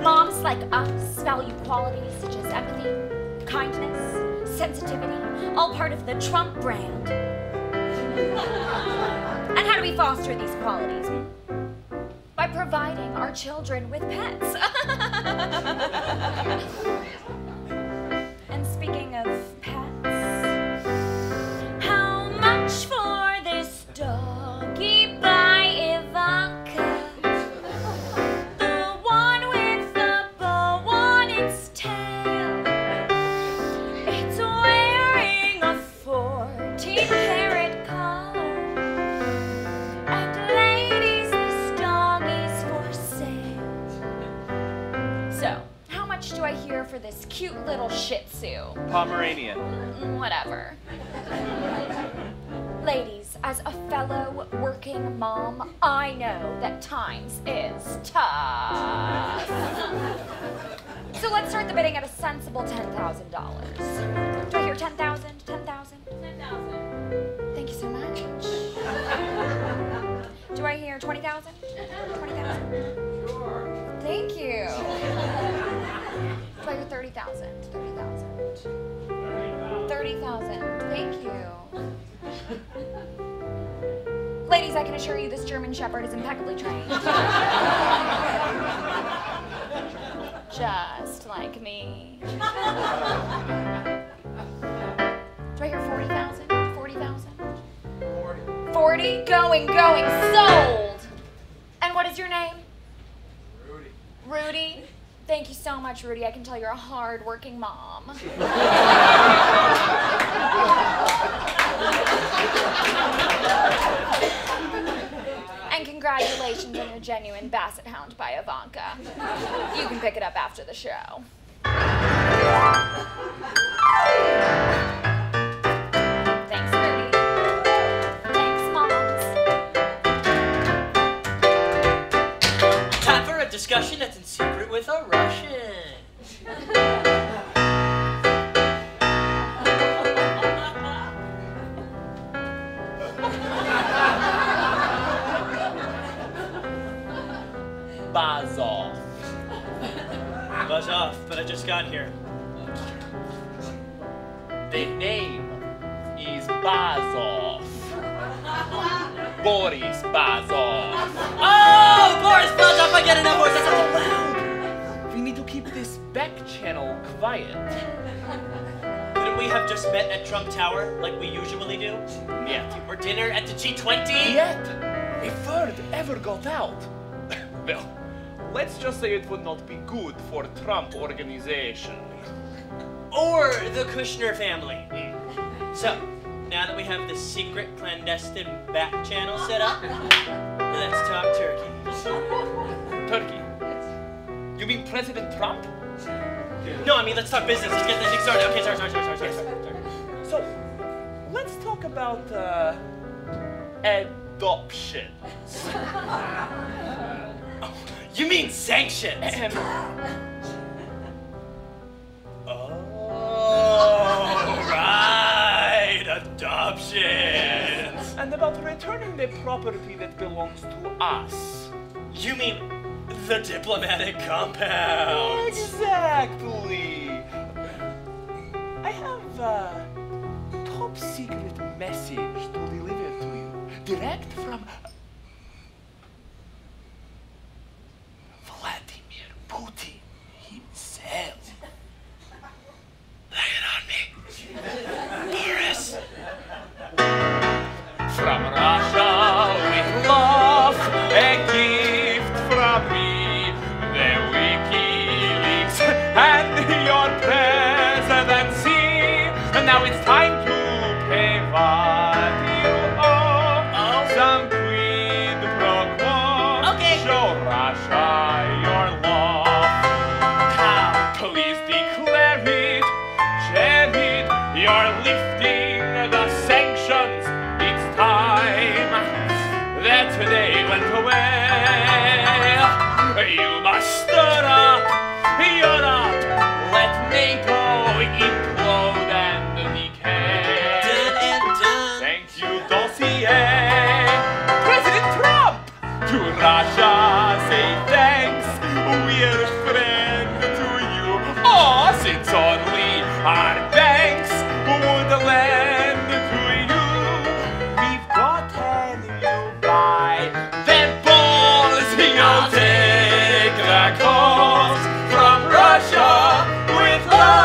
Moms like us value qualities such as empathy, kindness, sensitivity, all part of the Trump brand. And how do we foster these qualities? By providing our children with pets. And speaking of pets, how much for this doggy by Ivanka? The one with the bow on its tail. It's wearing a 14-karat collar. And ladies, this doggy's for sale. So, how much do I hear for this cute little Shih Tzu? Pomeranian. Whatever. Ladies, as a fellow working mom, I know that times is tough. So let's start the bidding at a sensible $10,000. Do I hear 10,000? 10,000? 10,000. Thank you so much. Do I hear 20,000? 20,000? Sure. Thank you. Do I hear 30,000? 30,000. 30,000. Thank you. Ladies, I can assure you this German Shepherd is impeccably trained. Just like me. Do I hear 40,000? 40,000? 40? Going, sold! And what is your name? Rudy. Rudy? Thank you so much, Rudy. I can tell you're a hard-working mom. And congratulations on your genuine basset hound by Ivanka. You can pick it up after the show. Thanks, Rudy. Thanks, moms. Time for a discussion that's in secret with a Russian. Buzz off. Buzz off, but I just got here. The name is Bazov. Boris Bazov. Oh, Boris Bazov, I get enough horse. That's not loud. We need to keep this back channel quiet. Couldn't we have just met at Trump Tower like we usually do? Yet. Or dinner at the G20? Yet. A word ever got out. Well, let's just say it would not be good for Trump organization. Or the Kushner family. So, now that we have the secret clandestine back channel set up, let's talk turkey. Turkey? You mean President Trump? No, I mean let's talk business. Let's get this thing started. Okay, sorry. So, let's talk about adoption. You mean sanctions? Oh, right, adoptions. And about returning the property that belongs to us. You mean the diplomatic compound? Exactly. I have a top secret message to deliver to you, direct from Vladimir Putin himself. Lay it on me, Boris. From Russia with love, a gift from me, the WikiLeaks since only our banks would lend to you. We've gotten you by the balls. You'll take the calls from Russia with love.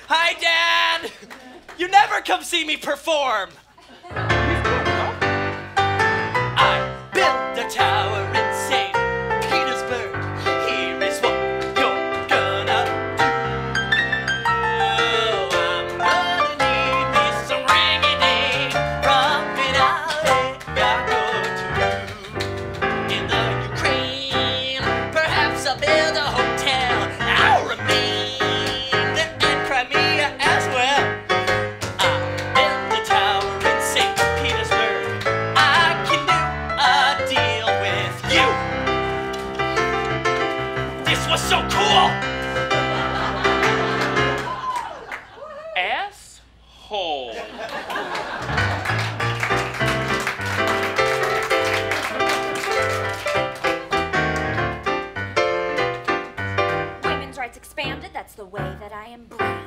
Hi, Dad! You never come see me perform! I built a tower in St. Petersburg. Here is what you're gonna do. I'm gonna need me some ring-a-ding from Spitaletta in the Ukraine. Perhaps I'll build a hotel. I'll remain. As well, I built the tower in St. Petersburg. I can do a deal with you. This was so cool. Asshole. Women's rights expanded, that's the way that I am branded.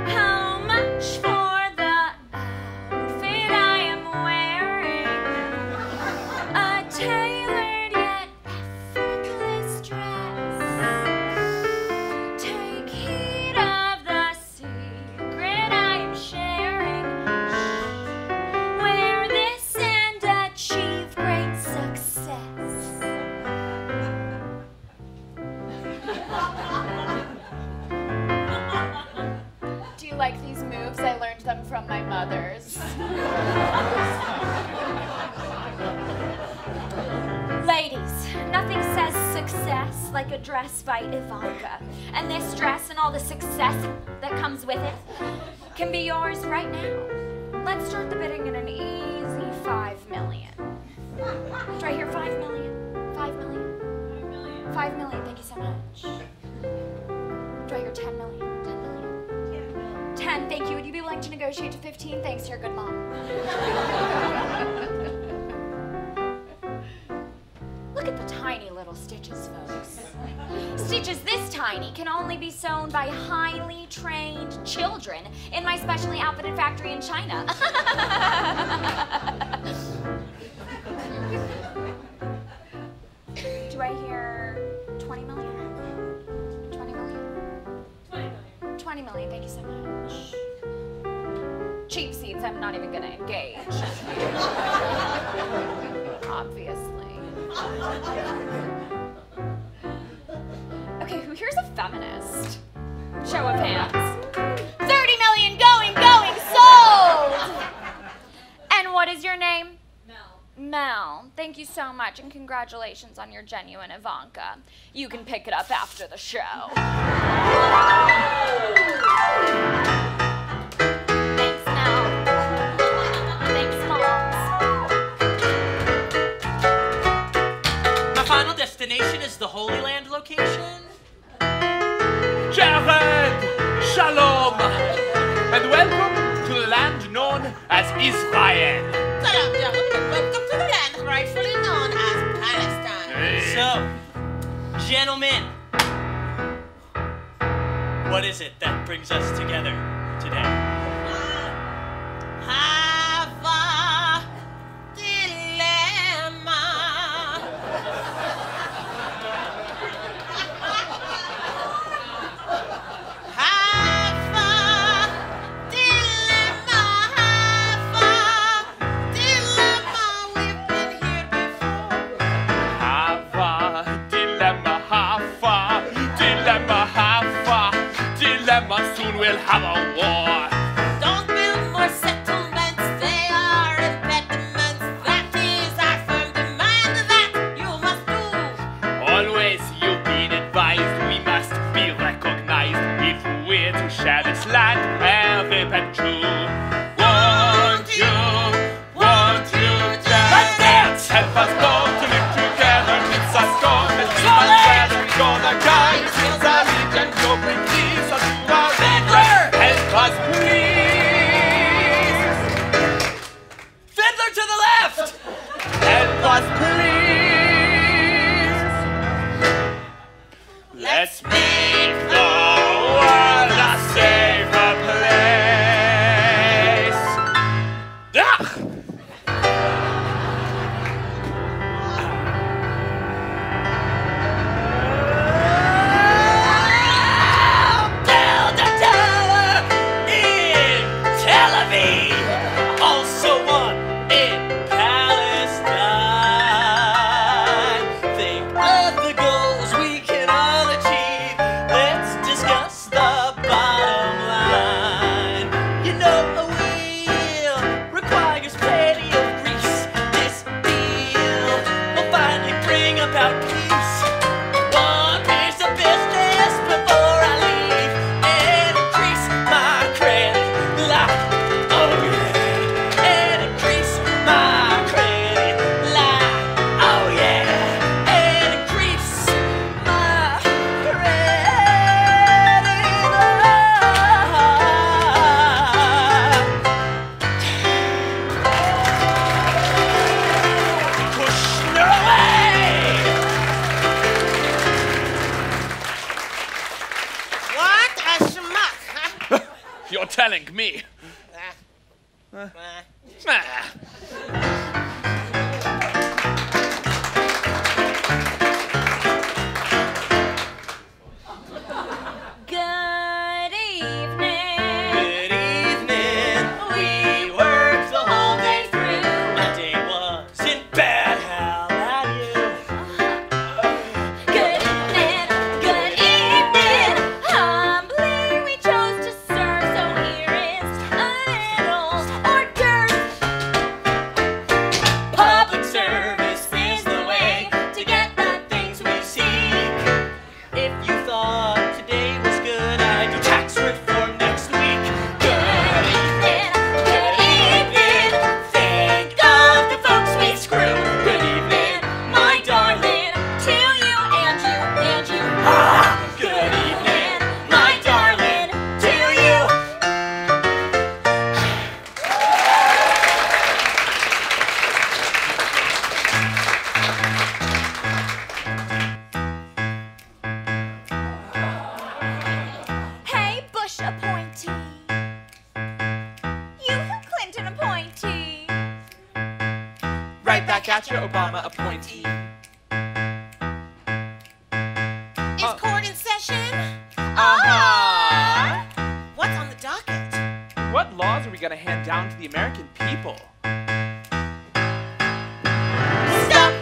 How much for the outfit I am wearing? A tailored yet effortless dress. Take heed of the secret I am sharing. Wear this and achieve great success. Do you like these moves? I learned them from my mother's. Ladies, nothing says success like a dress by Ivanka. And this dress and all the success that comes with it can be yours right now. Let's start the bidding at an easy $5 million. Do I hear $5 million? $5 million? $5 million, thank you so much. Do I hear $10 million? $10 million? 10, thank you. Would you be willing to negotiate to 15? Thanks, you're a good mom. Look at the tiny little stitches, folks. Stitches this tiny can only be sewn by highly trained children in my specially outfitted factory in China. Do I hear 20 million? 20 million? 20 million, thank you so much. Cheap seats, I'm not even gonna engage. Obviously. Okay, who here's a feminist? Show of hands. 30 million, going, sold! And what is your name? Mel, thank you so much, and congratulations on your genuine Ivanka. You can pick it up after the show. Thanks, Mel. Thanks, moms. My final destination is the Holy Land location. Jared, shalom, and welcome to the land known as Israel. Salam, gentlemen. Welcome to the land rightfully known as Palestine. So, gentlemen, what is it that brings us together today? Have a dilemma. Have a dilemma. We've been here before. Hava, dilemma, dilemma, soon we'll have a war. You're telling me. Good evening. Good evening. We worked the whole day through. My day wasn't bad. How about you? Good evening. Good evening. Humbly we chose to serve, so here is a little hors d'oeuvre. Public service is the way to get the things we seek. If you thought today was good, I do tax reform next week. Good evening, good evening. Think of the folks we screw. Good evening, my darling, To you and you and you. good evening, my darling, to you. Hey, Bush appointee. You Clinton appointee. Right back at you, Obama appointee. Is court in session? What's on the docket? What laws are we gonna hand down to the American people? Stop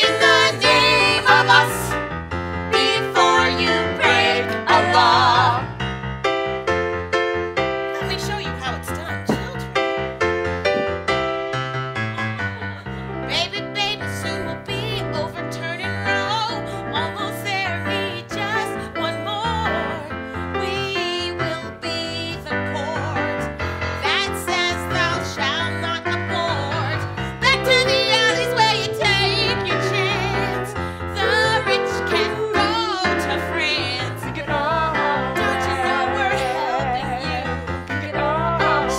in the name of us before you break a law. Let me show you how it's done, children. Baby, baby, soon we'll be overturning Roe. Almost there, need just one more. We will be the court that says thou shalt not abort. Back to the alleys where you take your chance. The rich can go to France. Don't you know we're helping you?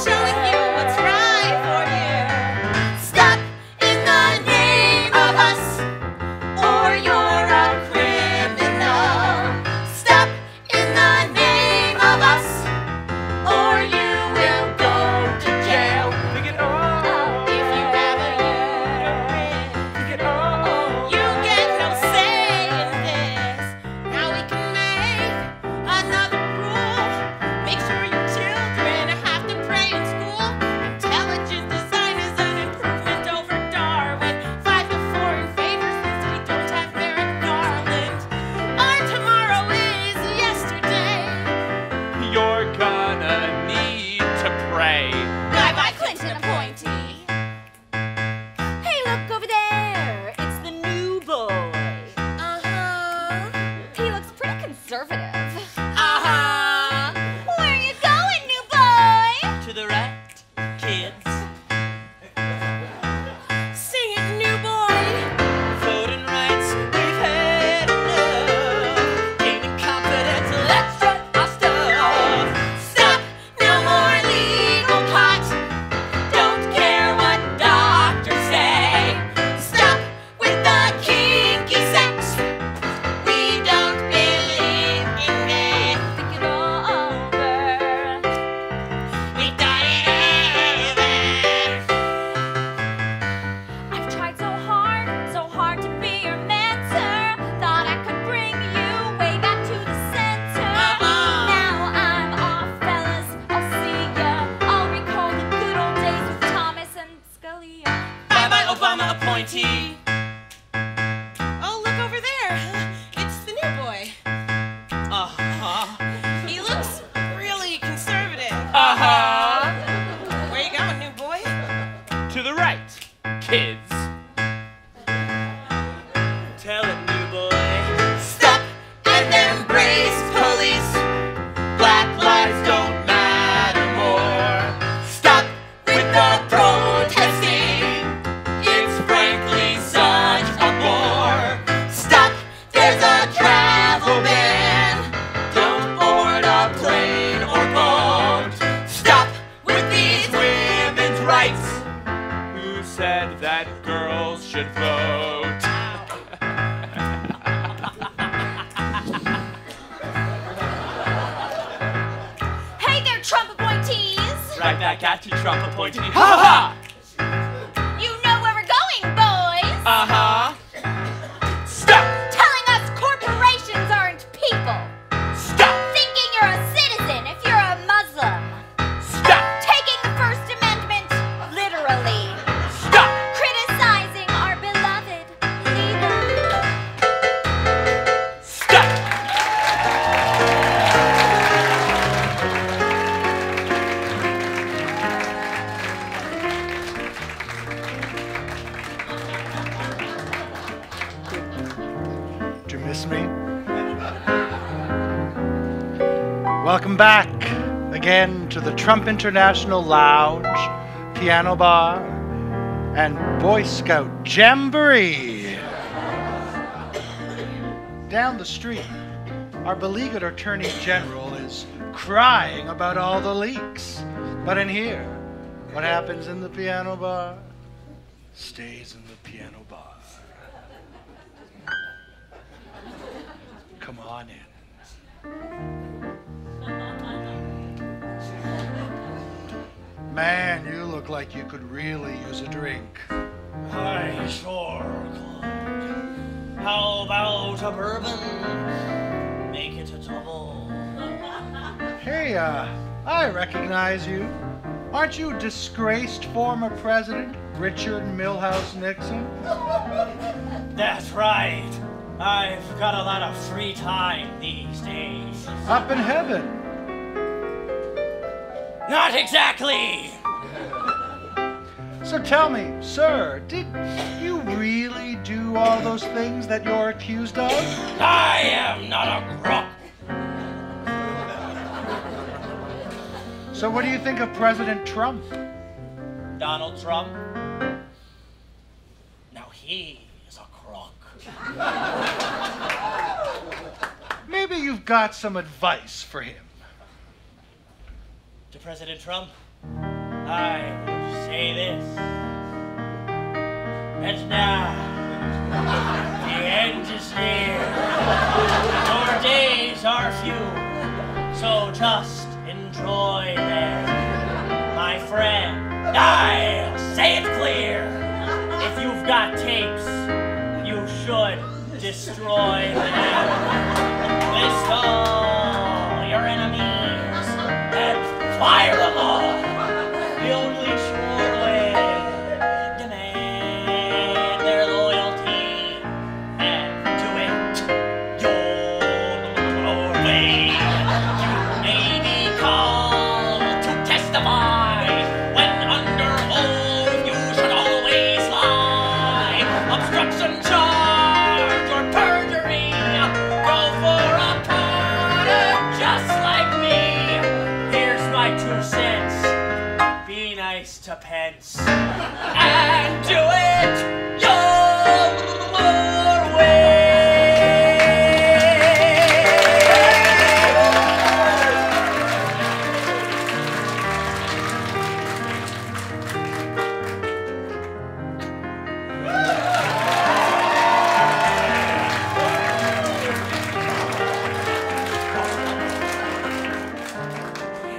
Showing you what's right for you. Stop in the name of us, or you're a criminal. Stop in the name of us, or you will go to jail. If you have a uterine, you get no say in this. Now we can make another rule. Make sure your children have to pray in school. Intelligent design is an improvement over Darwin. 5 to 4 in favor since we don't have Merrick Garland. Our tomorrow is yesterday. You're gonna need to pray. Bye bye, Clinton appointee. Hey, look over there. It's the new boy. He looks pretty conservative. Where you going, new boy? To the right, kids. Sing it, new boy. Voting rights, we've had enough. Gaining confidence, let's shut our stuff. Stop, no more legal pot. Don't care what doctors say. Stop with the kinky sex. We don't believe in it. Think it over. We got it over. I've tried so hard to be your mentor. Thought I could bring you way back to the center. Now I'm off, fellas. I'll see ya. I'll recall the good old days with Thomas and Scalia. Bye bye, Obama appointee. Oh, look over there. It's the new boy. He looks really conservative. Where you going, new boy? To the right, kids. Tell it, new boy. Stop and embrace police. Black lives don't matter more. Stop with the protesting. It's frankly such a bore. Stop, there's a travel ban. Don't board a plane or boat. Stop with these women's rights. Who said that girls should vote? Hey there, right back at you, Trump appointed me. Ha ha! You know where we're going, boys! Uh-huh. Stop! Telling us corporations aren't people! Stop! Thinking you're a citizen if you're a Muslim! Stop! Taking the First Amendment literally! Stop! Criticizing our beloved leader! Stop! Did you miss me? Welcome back again to the Trump International Lounge, Piano Bar, and Boy Scout Jamboree. Down the street, our beleaguered Attorney General is crying about all the leaks. But in here, what happens in the piano bar stays in the piano bar. Come on in. Man, you look like you could really use a drink. I sure could. How about a bourbon? Make it a double. Hey, I recognize you. Aren't you disgraced former President Richard Milhouse Nixon? That's right. I've got a lot of free time these days. Up in heaven. Not exactly! So tell me, sir, did you really do all those things that you're accused of? I am not a crook. So what do you think of President Trump? Donald Trump? Now he is a crook. Maybe you've got some advice for him. To President Trump, I would say this. And now, the end is near. Your days are few, so just enjoy them. My friend, I'll say it clear. If you've got tapes, you should destroy them. List all your enemies and fire them all. The only sure way, demand their loyalty and do it your way. You may be called to testify when under oath you should always lie. Obstruction charge or perjury, go for a pardon just like me. Here's my 2 cents. Be nice to Pence and do it your way.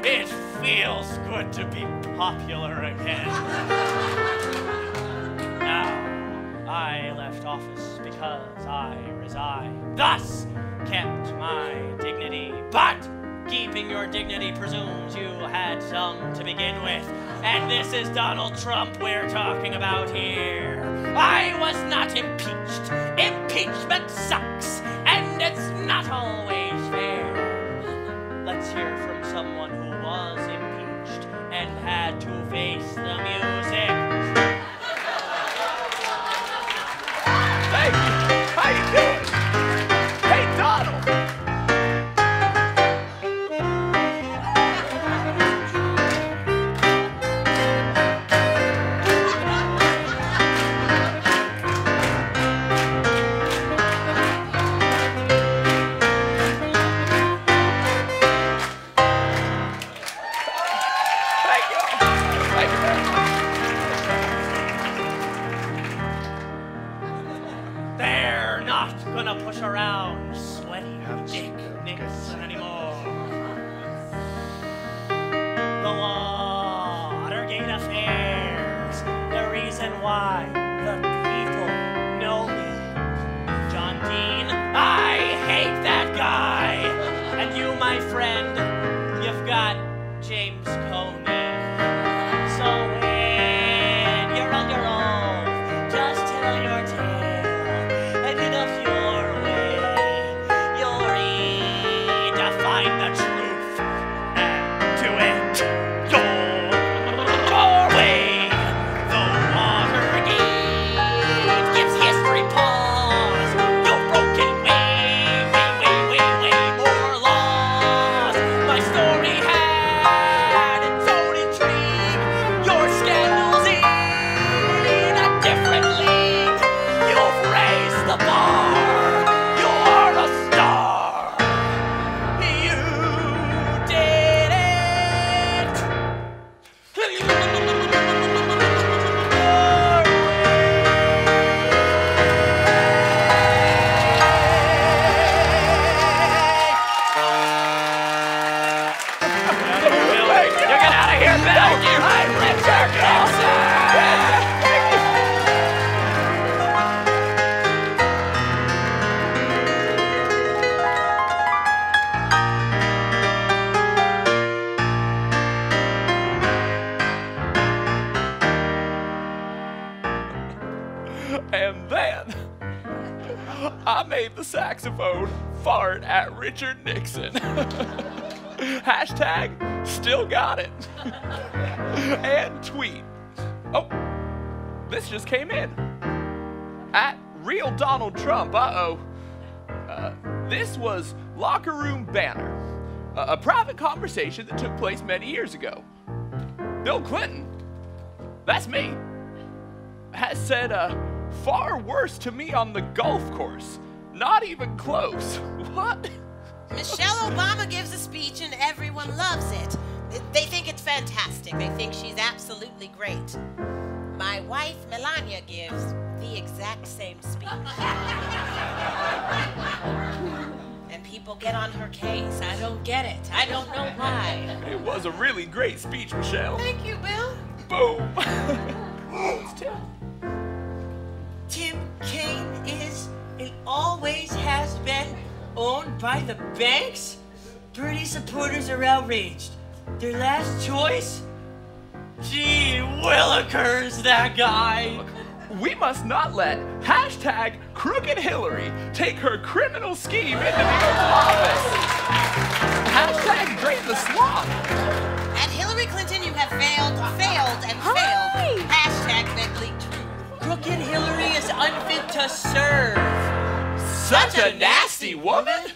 It feels good to be popular again. Now, I left office because I resigned, thus kept my dignity. But keeping your dignity presumes you had some to begin with. And this is Donald Trump we're talking about here. I was not impeached. Impeachment sucks, and it's not always fair. Let's hear from someone who was impeached and had to face the music. Hey, how you doing? Hey, Donald. why the people know me. John Dean, I hate that guy. And you, my friend, you've got James Comey. So when you're on your own, just tell your tale. And enough your way, you'll redefine the truth and do it your way. The Watergate gives history pause. You've broken way more laws. My story had its own intrigue. Your scandals in a different league. You've raised the bar. You're a star. You did it. You get out of here, Bill. I'm Richard Nixon. And then I made the saxophone fart at Richard Nixon. Hashtag still got it. And tweet. Oh, this just came in. At real Donald Trump, this was Locker Room Banner, a private conversation that took place many years ago. Bill Clinton, that's me, has said far worse to me on the golf course. Not even close. What? Michelle Obama gives a speech and everyone loves it. They think it's fantastic. They think she's absolutely great. My wife, Melania, gives the exact same speech. And people get on her case. I don't get it. I don't know why. It was a really great speech, Michelle. Thank you, Bill. Boom. It's Tim. Tim Kaine is and always has been owned by the banks? Bernie supporters are outraged. Their last choice? Gee willikers, that guy. We must not let hashtag Crooked Hillary take her criminal scheme into the Oval Office. Hashtag Drain the Swamp. At Hillary Clinton, you have failed, and failed. Hashtag Medley Truth. Crooked Hillary is unfit to serve. Such a nasty woman.